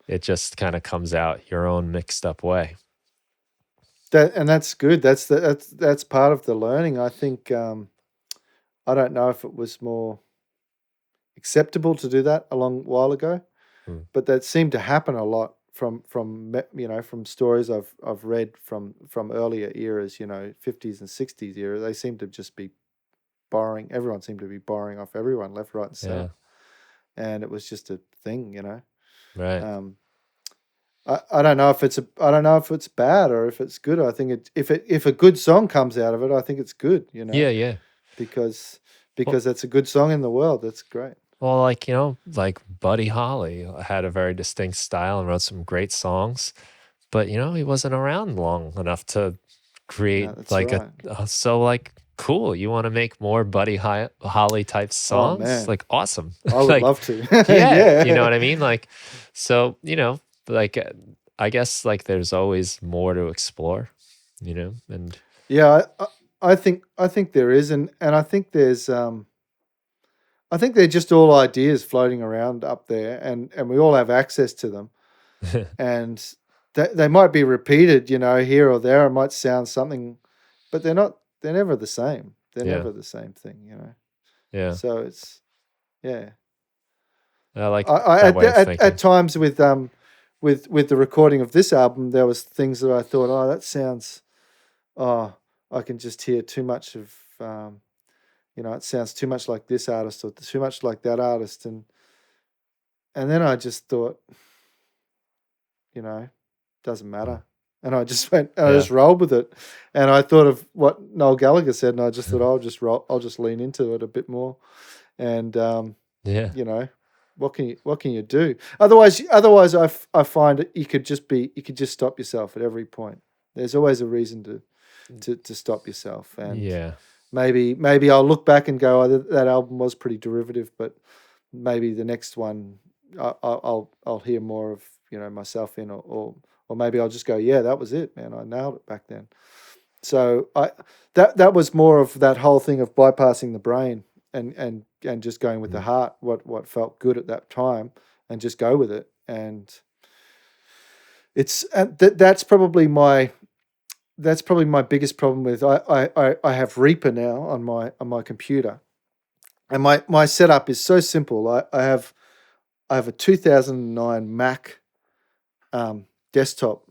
it just kind of comes out your own mixed up way. That's good. That's part of the learning. I think I don't know if it was more acceptable to do that a long while ago, Mm. but that seemed to happen a lot from stories I've read from earlier eras, 50s and 60s era. They seem to just be borrowing. Everyone seemed to be borrowing off everyone, left, right, and Yeah, center, and it was just a thing. right. Um, I don't know if I don't know if it's bad or if it's good. I think if a good song comes out of it, I think it's good. Yeah, yeah. because Well, that's a good song in the world. That's great. well, like, like Buddy Holly had a very distinct style and wrote some great songs, but he wasn't around long enough to create No, that's like right. so like cool. You want to make more Holly type Oh songs? man, Like awesome. I would Like love to. yeah, you know Yeah. what I mean? Like so, like I guess like there's always more to explore, and Yeah, I think there is, and I think they're just all ideas floating around up there, and we all have access to them, and they might be repeated, here or there. It might sound something, but they're not. They're never the same. They're yeah, never the same thing. yeah. So it's yeah. I like I that way of at thinking. times with the recording of this album, there was things that I thought, oh, that sounds, oh, I can just hear too much of, it sounds too much like this artist or too much like that artist, and then I just thought, doesn't Mm. matter, and I just went, and I Yeah. just rolled with it, and I thought of what Noel Gallagher said, and I just thought, I'll just lean into it a bit more, and Yeah. you know, what can you do? Otherwise, I find you could just stop yourself at every point. There's always a reason to stop yourself, and Yeah. maybe I'll look back and go, oh, that album was pretty derivative, but maybe the next one I'll hear more of myself in, or maybe I'll just go, yeah, that was it, man, I nailed it back then. So that was more of that whole thing of bypassing the brain and just going with the Mm. heart, what felt good at that time, and just go with it. And it's that's probably my biggest problem with I have Reaper now on my computer, and my setup is so simple. I have a 2009 Mac desktop,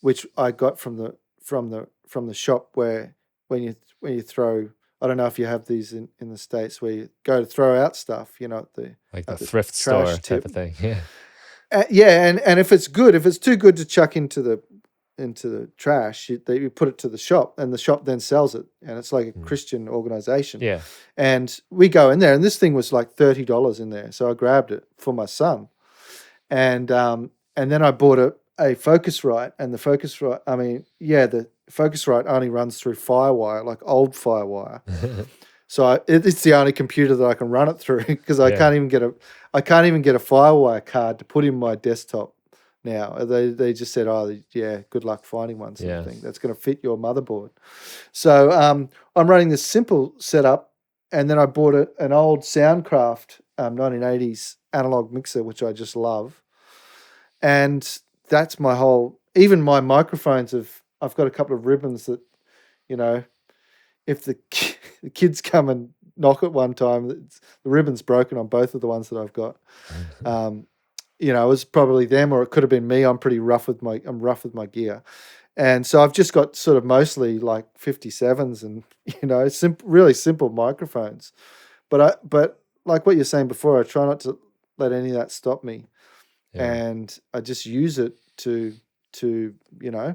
which I got from the shop where when you throw, I don't know if you have these in the States, where you go to throw out stuff, Like the at the thrift store trash type tip. of thing. Yeah. Yeah, and if it's too good to chuck into the trash, you put it to the shop, and the shop then sells it, and it's like a Mm. Christian organization. Yeah. And we go in there, and this thing was like $30 in there, so I grabbed it for my son, and then I bought a Focusrite, and the Focusrite, I mean, yeah, the Focusrite only runs through FireWire, like old FireWire. So it's the only computer that I can run it through, because Yeah. I can't even get a FireWire card to put in my desktop now. They just said, oh yeah, good luck finding one, sort of Yeah. thing that's going to fit your motherboard. So I'm running this simple setup, and then I bought an old Soundcraft 1980s analog mixer, which I just love, and that's my whole. Even my microphones I've got a couple of ribbons that, you know, if the kids come and knock at one time, the ribbon's broken on both of the ones that I've got. It was probably them, or it could have been me. I'm rough with my gear, and so I've just got sort of mostly like 57s, and really simple microphones. But like what you're saying before, I try not to let any of that stop me, Yeah. and I just use it to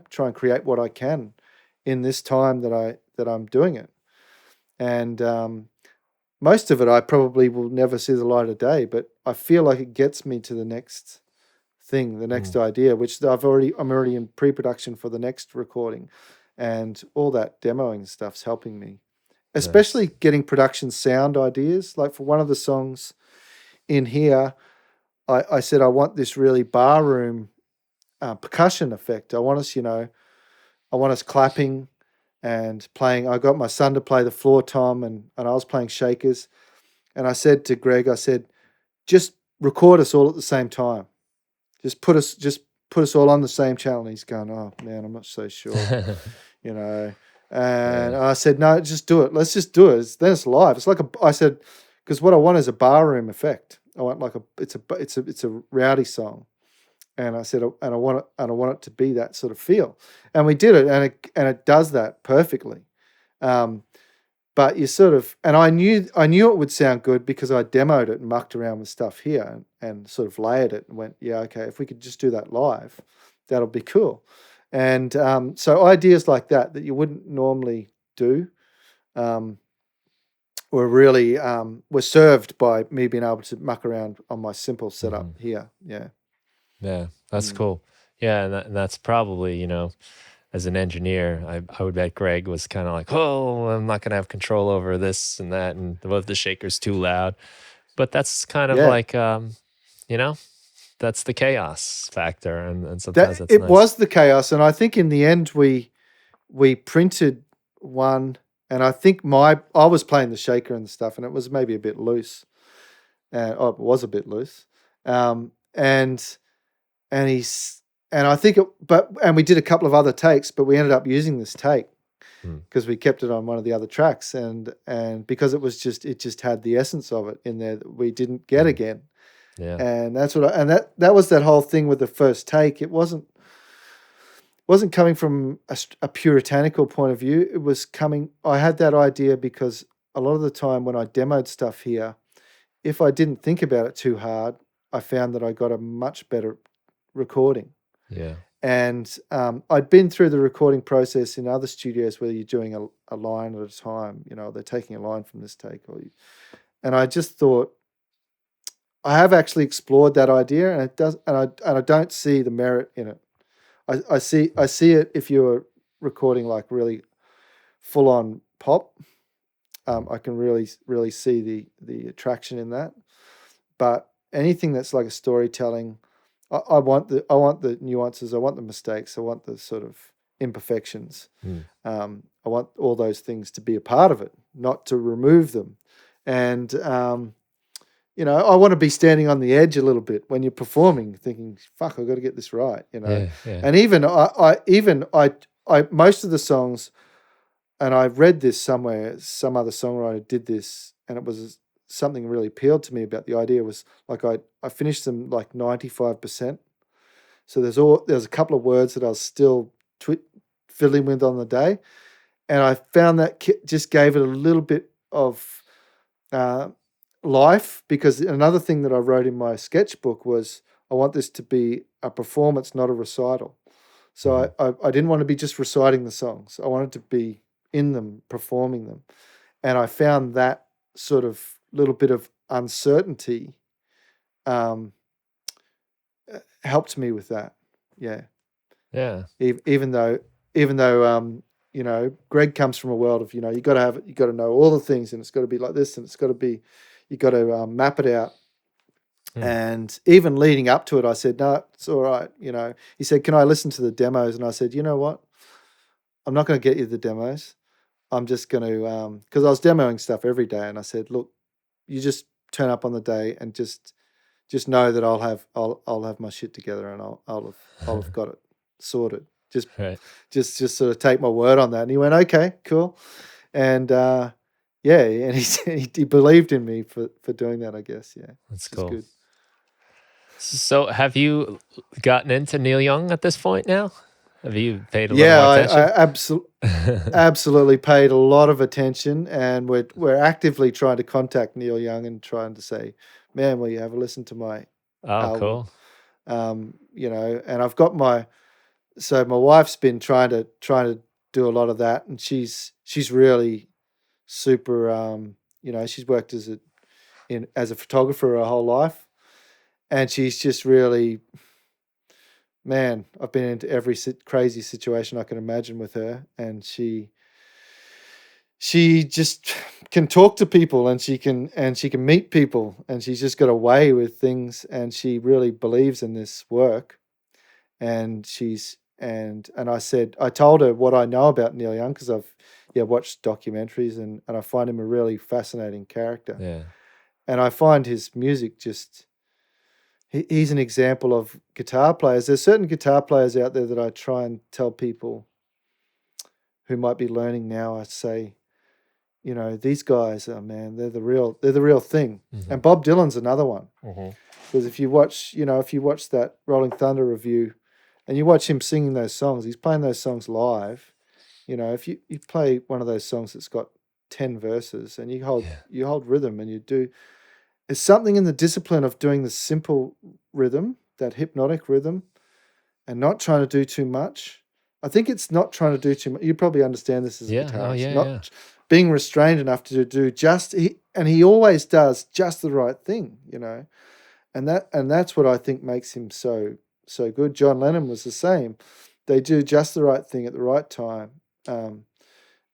try and create what I can in this time that I'm doing it. And most of it I probably will never see the light of day, but I feel like it gets me to the next thing, the next Mm. idea, which I'm already in pre-production for the next recording, and all that demoing stuff's helping me, especially Nice. getting production sound ideas. Like for one of the songs in here, I said I want this really barroom percussion effect. I want us clapping and playing. I got my son to play the floor tom, and I was playing shakers. And I said to Greg, I said, just record us all at the same time. Just put us all on the same channel. And he's going, oh man, I'm not so sure, you know. And Yeah. I said, no, just do it. Let's just do it. Then it's live. It's like I said, because what I want is a barroom effect. I want like it's a rowdy song. And I said, and I want it to be that sort of feel. And we did it, and it does that perfectly. Um, but you sort of, and I knew it would sound good because I demoed it and mucked around with stuff here, and sort of layered it and went, yeah, okay, if we could just do that live, that'll be cool. And so ideas like that you wouldn't normally do, um, were really were served by me being able to muck around on my simple setup Mhm. here. Yeah. Yeah, that's Mm. cool. Yeah, and that's probably, as an engineer, I would bet Greg was kind of like, oh, I'm not going to have control over this and that, and what if the shaker's too loud? But that's kind of Yeah. like, you know, that's the chaos factor, and sometimes That that's it nice. was the chaos, and I think in the end we printed one, and I think I was playing the shaker and stuff, and it was maybe a bit loose. It was a bit loose, and he's and I think and we did a couple of other takes, but we ended up using this take Hmm. because we kept it on one of the other tracks, and because it just had the essence of it in there that we didn't get Hmm. again, Yeah. and that's what and that was that whole thing with the first take. It wasn't coming from a puritanical point of view. It was coming. I had that idea because a lot of the time when I demoed stuff here, if I didn't think about it too hard, I found that I got a much better recording. Yeah. And I'd been through the recording process in other studios where you're doing a line at a time. They're taking a line from this take, and I just thought I have actually explored that idea, and it does, and I don't see the merit in it. I see it if you're recording like really full on pop. Mm. I can really see the attraction in that. But anything that's like a storytelling, I want the nuances, I want the mistakes, I want the sort of imperfections. Mm. I want all those things to be a part of it, not to remove them. And I want to be standing on the edge a little bit when you're performing, thinking, "Fuck, I've got to get this right." Yeah. Yeah. And I most of the songs, and I've read this somewhere, some other songwriter did this, and it was something really appealed to me about the idea was like I finished them like 95%. So there's a couple of words that I was still fiddling with on the day, and I found that just gave it a little bit of uh, life, because another thing that I wrote in my sketchbook was I want this to be a performance, not a recital. So Mhm. I didn't want to be just reciting the songs. I wanted to be in them, performing them. And I found that sort of little bit of uncertainty um, helped me with that. Yeah. Yeah. Even though, Greg comes from a world of, you got to have it, you got to know all the things, and it's got to be like this, and it's got to be, you got to map it out. Mm. And even leading up to it, I said, no, it's all right. He said, can I listen to the demos? And I said, you know what? I'm not going to get you the demos. I'm just going to, because I was demoing stuff every day, and I said, look, you just turn up on the day and just know that I'll have my shit together, and I'll have got it sorted. Just Right. just sort of take my word on that. And he went, okay, cool. And yeah, and he believed in me for doing that, I guess. Yeah, That's which is cool. good. So, have you gotten into Neil Young at this point now? Have you paid a little Yeah, more I attention? absolutely paid a lot of attention, and we're actively trying to contact Neil Young and trying to say, man, will you have a listen to my Oh, album? cool. And I've got my wife's been trying to do a lot of that, and she's really super. She's worked as a photographer her whole life, and she's just really, man, I've been into every crazy situation I can imagine with her, and she just can talk to people, and she can meet people, and she's just got a way with things, and she really believes in this work. And I told her what I know about Neil Young, because I've watched documentaries, and I find him a really fascinating character, Yeah. and I find his music just he's an example of guitar players. There's certain guitar players out there that I try and tell people who might be learning now. I say, these guys are, man, they're the real thing. Hmm. And Bob Dylan's another one, Hmm. because if you watch that Rolling Thunder review, and you watch him singing those songs, he's playing those songs live. If you play one of those songs that's got 10 verses, and Yeah. you hold rhythm, and you do, there's something in the discipline of doing the simple rhythm, that hypnotic rhythm, and not trying to do too much. I think it's not trying to do too much. You probably understand this as a Yeah. Oh, guitarist. yeah. Yeah. being restrained enough to do and he always does just the right thing, and that's what I think makes him so good. John Lennon was the same. They do just the right thing at the right time.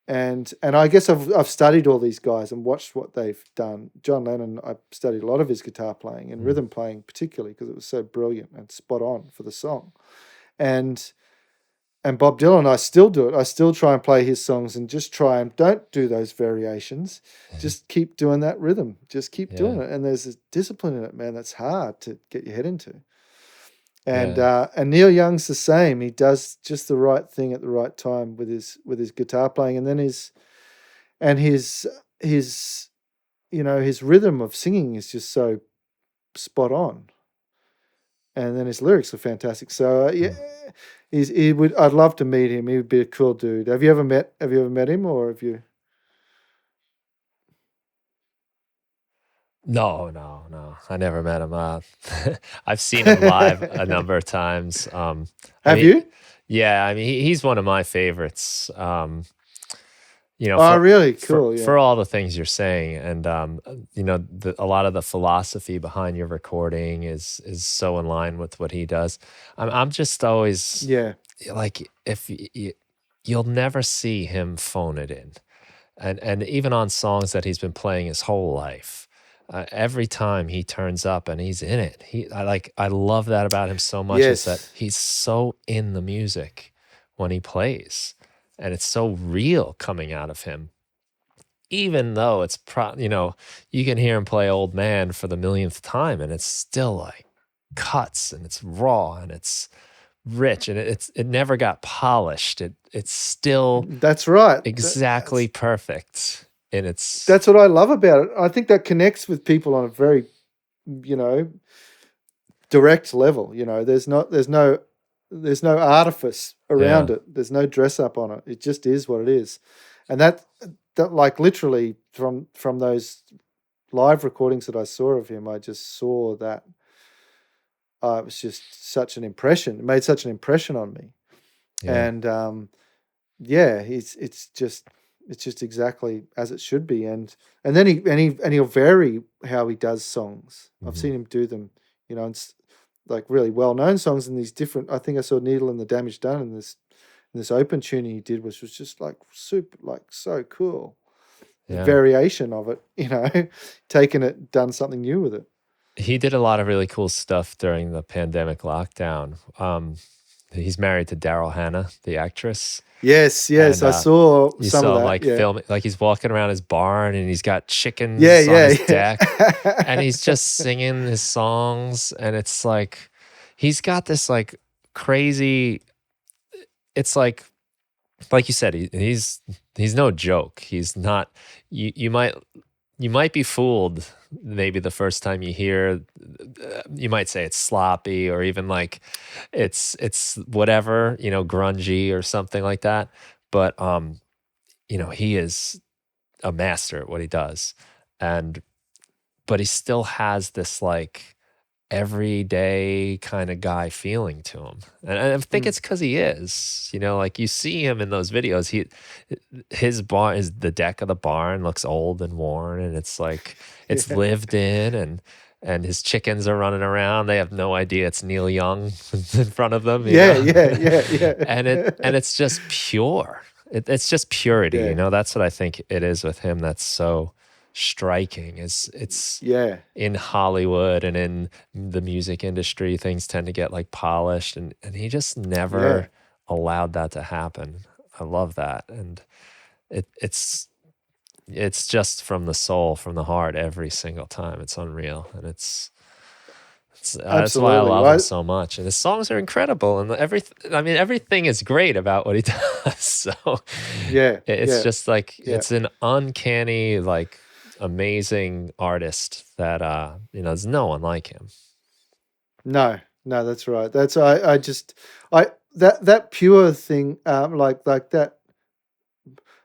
And I guess I've studied all these guys and watched what they've done. John Lennon, I studied a lot of his guitar playing and rhythm playing, particularly because it was so brilliant and spot on for the song. And Bob Dylan, I still do it. I still try and play his songs and just try and don't do those variations. Just keep doing that rhythm. Just keep doing it. And there's a discipline in it, man, that's hard to get your head into. And Neil Young's the same. He does just the right thing at the right time with his guitar playing, and then his his rhythm of singing is just so spot on. And then his lyrics are fantastic. So I'd love to meet him. He would be a cool dude. Have you ever met him, or have you? No. I never met him. I've seen him live a number of times. Have you? Yeah, I mean, he's one of my favorites. Oh, really cool. For all the things you're saying, and a lot of the philosophy behind your recording is so in line with what he does. I'm just always like, if you'll never see him phone it in, and even on songs that he's been playing his whole life. Every time he turns up and he's in it, I love that about him so much. Is that he's so in the music when he plays, and it's so real coming out of him. Even though it's you can hear him play Old Man for the millionth time, and it's still like cuts, and it's raw, and it's rich, and it never got polished. It's still that's right, exactly perfect. And that's what I love about it. I think that connects with people on a very, direct level. There's no artifice around it. There's no dress up on it. It just is what it is. And that like literally from those live recordings that I saw of him, I just saw that it was just such an impression. It made such an impression on me. And it's just exactly as it should be, and then he'll vary how he does songs. I've seen him do them, and like really well known songs in these different. I think I saw "Needle and the Damage Done" in this open tuning he did, which was just like super, like so cool. The variation of it, done something new with it. He did a lot of really cool stuff during the pandemic lockdown. He's married to Daryl Hannah, the actress. Yes, I saw some of that. Like filming, like he's walking around his barn and he's got chickens on his deck, and he's just singing his songs, and it's like he's got this like crazy. It's like you said, he's no joke. He's not. You might be fooled maybe the first time you hear. You might say it's sloppy, or even like it's whatever, grungy or something like that. But he is a master at what he does, but he still has this like everyday kind of guy feeling to him, and I think it's because he is. Like you see him in those videos. His barn is the deck of the barn looks old and worn, and it's like it's lived in, and his chickens are running around. They have no idea it's Neil Young in front of them. Yeah. And it's just pure. It's just purity. That's what I think it is with him. That's so striking. It's in Hollywood and in the music industry, things tend to get like polished, and he just never allowed that to happen. I love that, and it's just from the soul, from the heart, every single time. It's unreal, and that's why I love him so much. And his songs are incredible, and everything is great about what he does. So it's just like it's an uncanny, like amazing artist that there's no one like him. No, that's right. That's that pure thing, like that.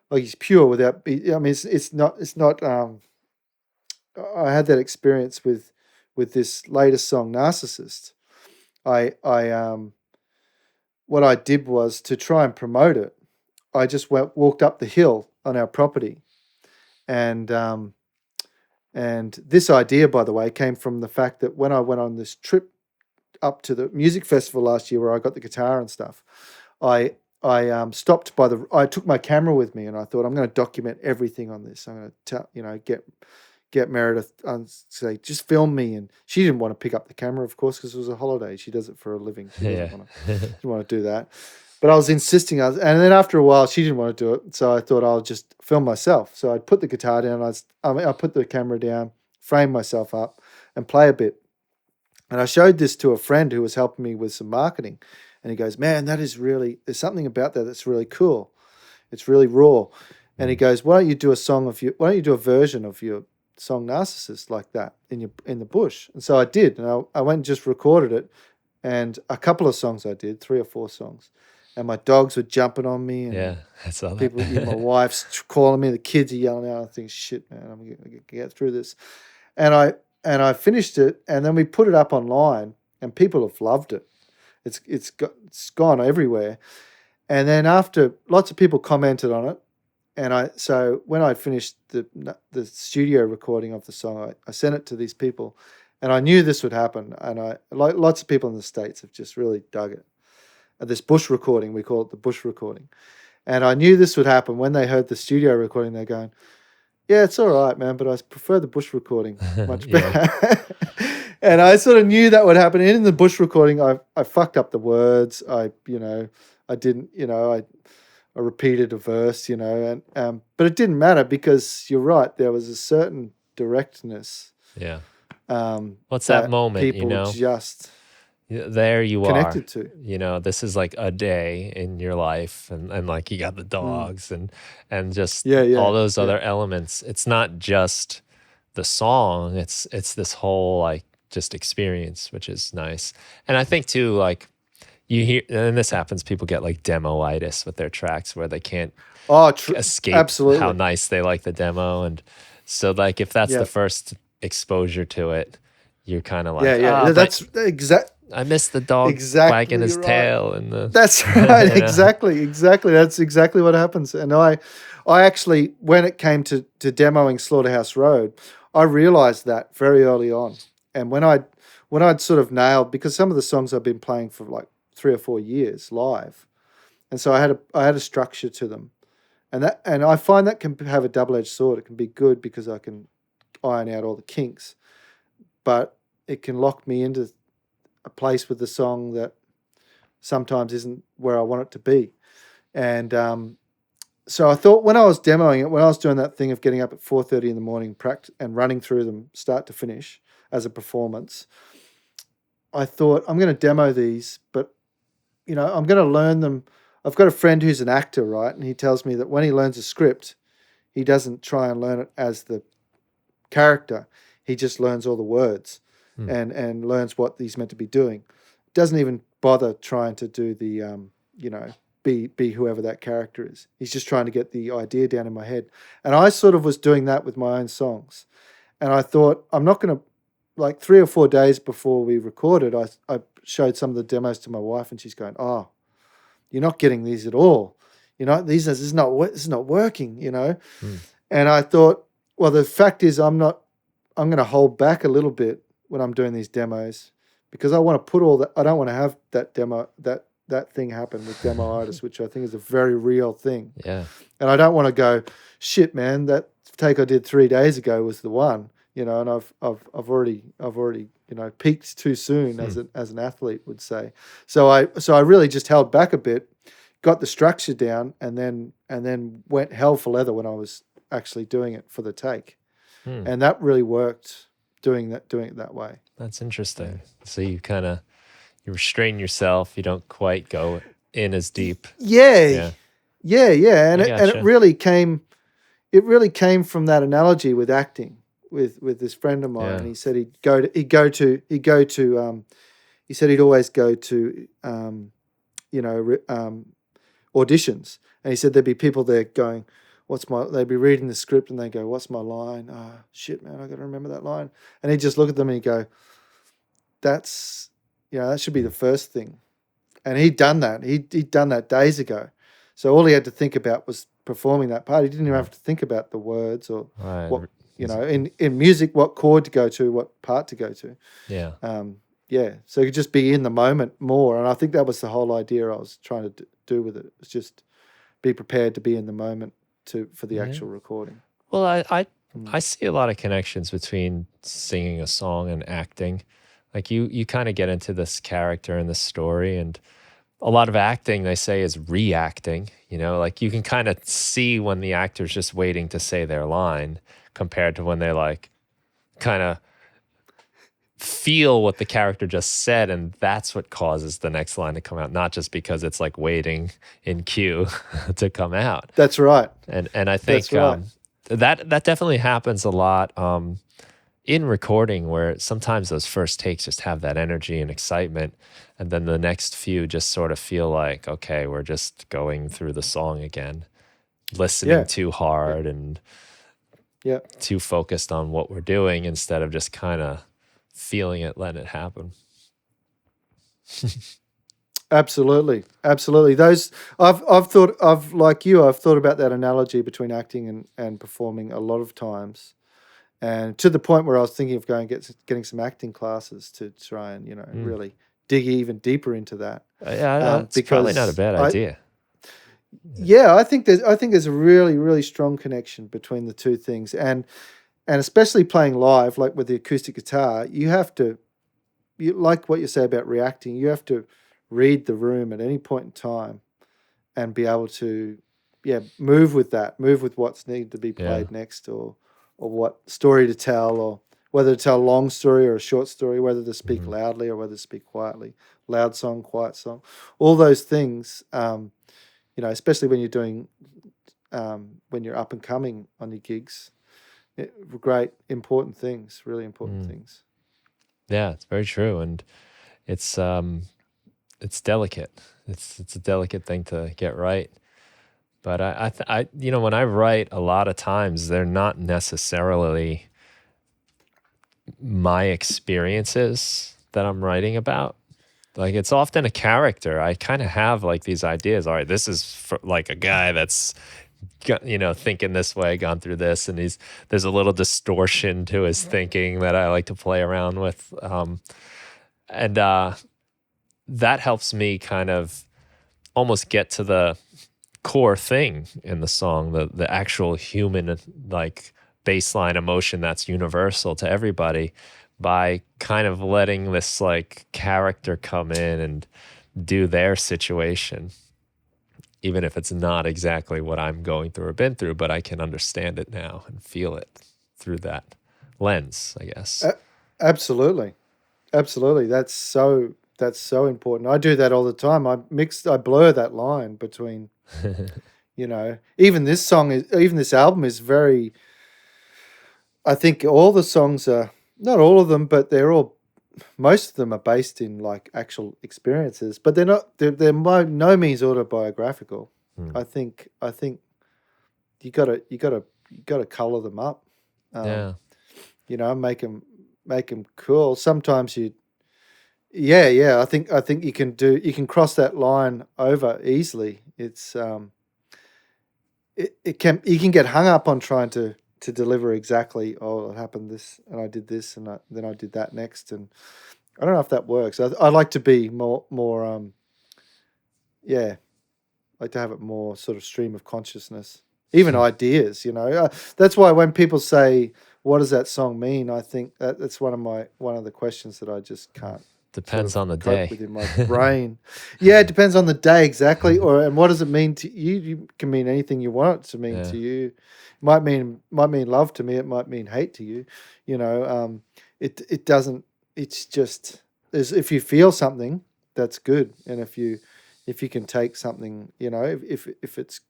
Like he's pure without. I mean, it's not. I had that experience with this latest song, Narcissist. What I did was to try and promote it. I just walked up the hill on our property And and this idea, by the way, came from the fact that when I went on this trip up to the music festival last year, where I got the guitar and stuff, I stopped by the. I took my camera with me, and I thought I'm going to document everything on this. I'm going to get Meredith and say, just film me. And she didn't want to pick up the camera, of course, because it was a holiday. She does it for a living. She doesn't want to do that. But I was insisting. And then after a while, she didn't want to do it. So I thought I'll just film myself. So I'd put the guitar down. I put the camera down, frame myself up, and play a bit. And I showed this to a friend who was helping me with some marketing. And he goes, man, there's something about that that's really cool. It's really raw. And he goes, why don't you do a version of your song Narcissist like that in the bush? And so I did. And I went and just recorded it. And a couple of songs I did, 3 or 4 songs. And my dogs were jumping on me. And I saw that. People, my wife's calling me. The kids are yelling out. I think, shit, man, I'm going to get through this. And I finished it. And then we put it up online. And people have loved it. It's gone everywhere. And then after, lots of people commented on it. And so when I finished the studio recording of the song, I sent it to these people. And I knew this would happen. And lots of people in the States have just really dug it. This bush recording, we call it the bush recording. And I knew this would happen. When they heard the studio recording, they're going, yeah, it's all right, man, but I prefer the bush recording much better. And I sort of knew that would happen. And in the bush recording, I fucked up the words. I repeated a verse, and but it didn't matter, because you're right, there was a certain directness. Yeah. What's that moment, people just there you connected are to. This is like a day in your life, and like you got the dogs and just all those other elements. It's not just the song, it's this whole like just experience, which is nice. And I think too, like you hear, and this happens, people get like demo-itis with their tracks where they can't escape absolutely. how nice they like the demo. And so like if that's the first exposure to it, you're kind of like, that's exact. I missed the dog wagging his tail and the. That's right. Exactly. That's exactly what happens. And I actually, when it came to demoing Slaughterhouse Road, I realized that very early on. And when I'd sort of nailed, because some of the songs I've been playing for like 3 or 4 years live, and so I had a structure to them, and I find that can have a double-edged sword. It can be good because I can iron out all the kinks, but it can lock me into a place with the song that sometimes isn't where I want it to be. And so I thought, when I was demoing it, when I was doing that thing of getting up at 4:30 in the morning, practice and running through them start to finish as a performance, I thought, I'm going to demo these, but I'm going to learn them. I've got a friend who's an actor, right? And he tells me that when he learns a script, he doesn't try and learn it as the character. He just learns all the words and learns what he's meant to be doing. Doesn't even bother trying to do the, be whoever that character is. He's just trying to get the idea down in my head. And I sort of was doing that with my own songs. And I thought, I'm not going to, like 3 or 4 days before we recorded, I showed some of the demos to my wife, and she's going, oh, you're not getting these at all. This is not working, And I thought, well, the fact is I'm going to hold back a little bit when I'm doing these demos, because I want to put all that, I don't want to have that demo, that thing happen with demo-itis, which I think is a very real thing. Yeah. And I don't want to go, shit, man, that take I did 3 days ago was the one, and I've already peaked too soon, as an athlete would say. So I really just held back a bit, got the structure down, and then went hell for leather when I was actually doing it for the take. And that really worked, doing it that way. That's interesting. So you you restrain yourself. You don't quite go in as deep. Yeah. And it really came from that analogy with acting with this friend of mine. And he said he said he'd always go to auditions, and he said there'd be people there going, they'd be reading the script and they go, what's my line? Oh, shit, man, I got to remember that line. And he'd just look at them and he'd go, that should be the first thing. And he'd done that. He'd done that days ago. So all he had to think about was performing that part. He didn't even have to think about the words or what, Right. in music, what chord to go to, what part to go to. Yeah. So you could just be in the moment more. And I think that was the whole idea I was trying to do with it. Was just be prepared to be in the moment for the Yeah. actual recording. Well, I see a lot of connections between singing a song and acting. Like you kind of get into this character and the story, and a lot of acting they say is reacting. Like you can kind of see when the actor's just waiting to say their line compared to when they like kind of feel what the character just said, and that's what causes the next line to come out, not just because it's like waiting in queue to come out. That's right. And I think That's right. that definitely happens a lot in recording, where sometimes those first takes just have that energy and excitement, and then the next few just sort of feel like, okay, we're just going through the song again, listening too hard and too focused on what we're doing instead of just kind of feeling it, letting it happen. Absolutely. Those I've thought about that analogy between acting and performing a lot of times, and to the point where I was thinking of getting some acting classes to try and really dig even deeper into that. It's probably not a bad idea. I think there's a really, really strong connection between the two things, and especially playing live, like with the acoustic guitar, you have to, like what you say about reacting, you have to read the room at any point in time and be able to, move with what's needed to be played next, or what story to tell, or whether to tell a long story or a short story, whether to speak loudly or whether to speak quietly, loud song, quiet song, all those things, especially when you're doing, when you're up and coming on your gigs. Great, important things, really important things. Yeah, it's very true, and it's delicate. It's a delicate thing to get right. But I when I write, a lot of times they're not necessarily my experiences that I'm writing about. Like it's often a character. I kind of have like these ideas. All right, this is for like a guy that's thinking this way, gone through this, and there's a little distortion to his thinking that I like to play around with, and that helps me kind of almost get to the core thing in the song, the actual human like baseline emotion that's universal to everybody, by kind of letting this like character come in and do their situation, even if it's not exactly what I'm going through or been through, but I can understand it now and feel it through that lens, I guess. Absolutely. That's so important. I do that all the time. I blur that line between, even this album is very, I think all the songs are, not all of them, but most of them are based in like actual experiences, but they're by no means autobiographical. I think you gotta color them up. Make them cool. Sometimes I think you can cross that line over easily. It's you can get hung up on trying to deliver exactly, it happened this and I did this and then I did that next, and I don't know if that works. I like to be more like to have it more sort of stream of consciousness, even ideas. That's why when people say, "What does that song mean?" I think that's one of the questions that I just can't. Depends on the day. Within my brain. It depends on the day, exactly. And what does it mean to you? You can mean anything you want it to mean to you. It might mean love to me. It might mean hate to you. It doesn't. It's just if you feel something, that's good. And if you can take something, if it's,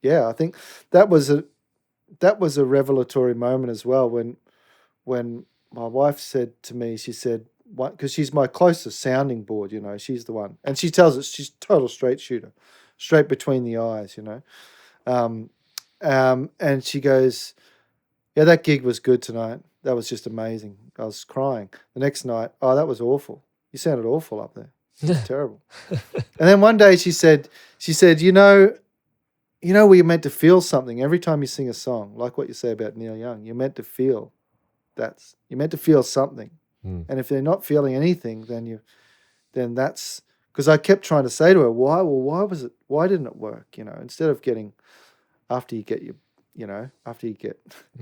I think that was a revelatory moment as well when my wife said to me, she said, because she's my closest sounding board, she's the one, and she tells us she's total straight shooter, straight between the eyes, and she goes, "Yeah, that gig was good tonight. That was just amazing. I was crying. The next night, oh, that was awful. You sounded awful up there. It was terrible." And then one day she said, you know, where you're meant to feel something every time you sing a song, like what you say about Neil Young. You're meant to feel you're meant to feel something. Mm. And if they're not feeling anything, then that's because I kept trying to say to her, why? Well, why didn't it work? You know, instead of getting after you get after you get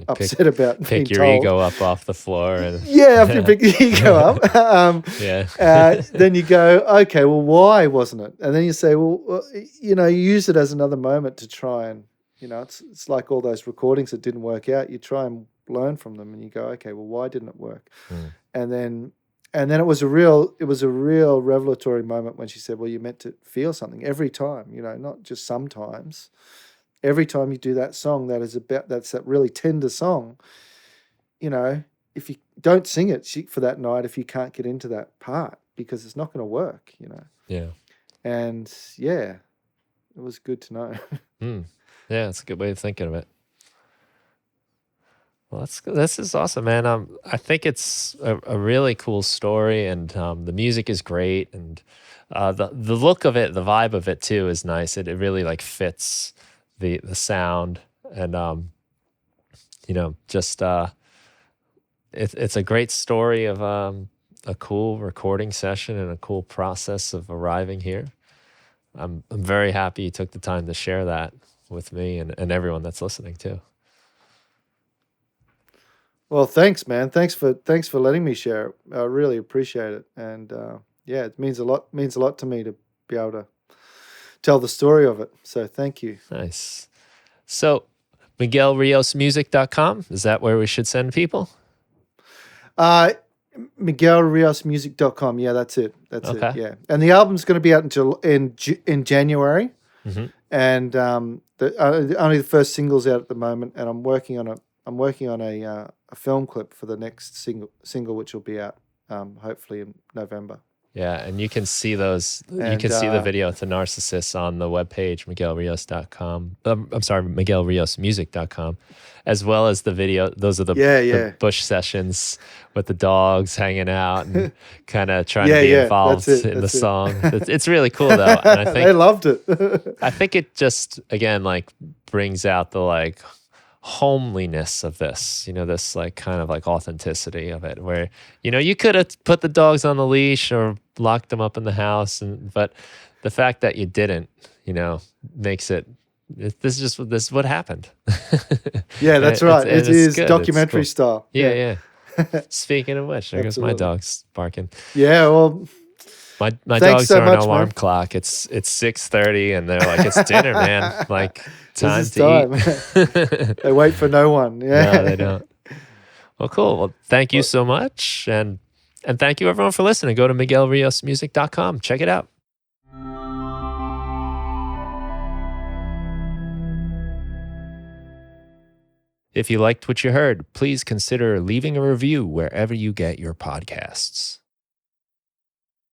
upset about being Pick your told, ego up off the floor. And yeah, after you pick the ego up, yeah. then you go, okay, well, why wasn't it? And then you say, well, you know, you use it as another moment to try and, you know, it's like all those recordings that didn't work out. You try and learn from them, and you go, okay, well, why didn't it work? Mm. And then it was a real revelatory moment when she said, well, you're meant to feel something every time, you know, not just sometimes. Every time you do that song, that's that really tender song, you know, if you don't sing it for that night, if you can't get into that part, because it's not going to work, you know. Yeah. And yeah, it was good to know. Mm. Yeah, it's a good way of thinking of it. Well, this is awesome, man. I think it's a really cool story, and the music is great, and the look of it, the vibe of it too, is nice. It really like fits the sound, and you know, just it's a great story of a cool recording session and a cool process of arriving here. I'm very happy you took the time to share that with me and everyone that's listening too. Well, thanks, man. Thanks for letting me share it. I really appreciate it. And yeah, it means a lot to me to be able to tell the story of it. So thank you. Nice. So MiguelRiosMusic.com, is that where we should send people? MiguelRiosMusic.com. Yeah, that's it. That's Okay. it. Yeah. And the album's going to be out in January. Mm-hmm. And only the first single's out at the moment, and I'm working on a film clip for the next single, which will be out hopefully in November. Yeah, and you can see those. You And, can see the video to Narcissus on the webpage, MiguelRios.com. I'm sorry, MiguelRiosMusic.com, as well as the video. Those are the bush sessions with the dogs hanging out and kind of trying to be involved in the song. It's really cool though, and I think they loved it. I think it just again like brings out the like homeliness of this, you know, this like kind of like authenticity of it, where, you know, you could have put the dogs on the leash or locked them up in the house, but the fact that you didn't, you know, makes this is what happened. Yeah, that's right. It is good. documentary style. Yeah. Speaking of which, there goes my dogs barking. Yeah, well, my dogs are an alarm clock. It's 6:30, and they're like, it's dinner, man. Like time to eat. They wait for no one. Yeah, no, they don't. Well, cool. Well, thank you so much, and thank you everyone for listening. Go to MiguelRiosMusic.com. Check it out. If you liked what you heard, please consider leaving a review wherever you get your podcasts.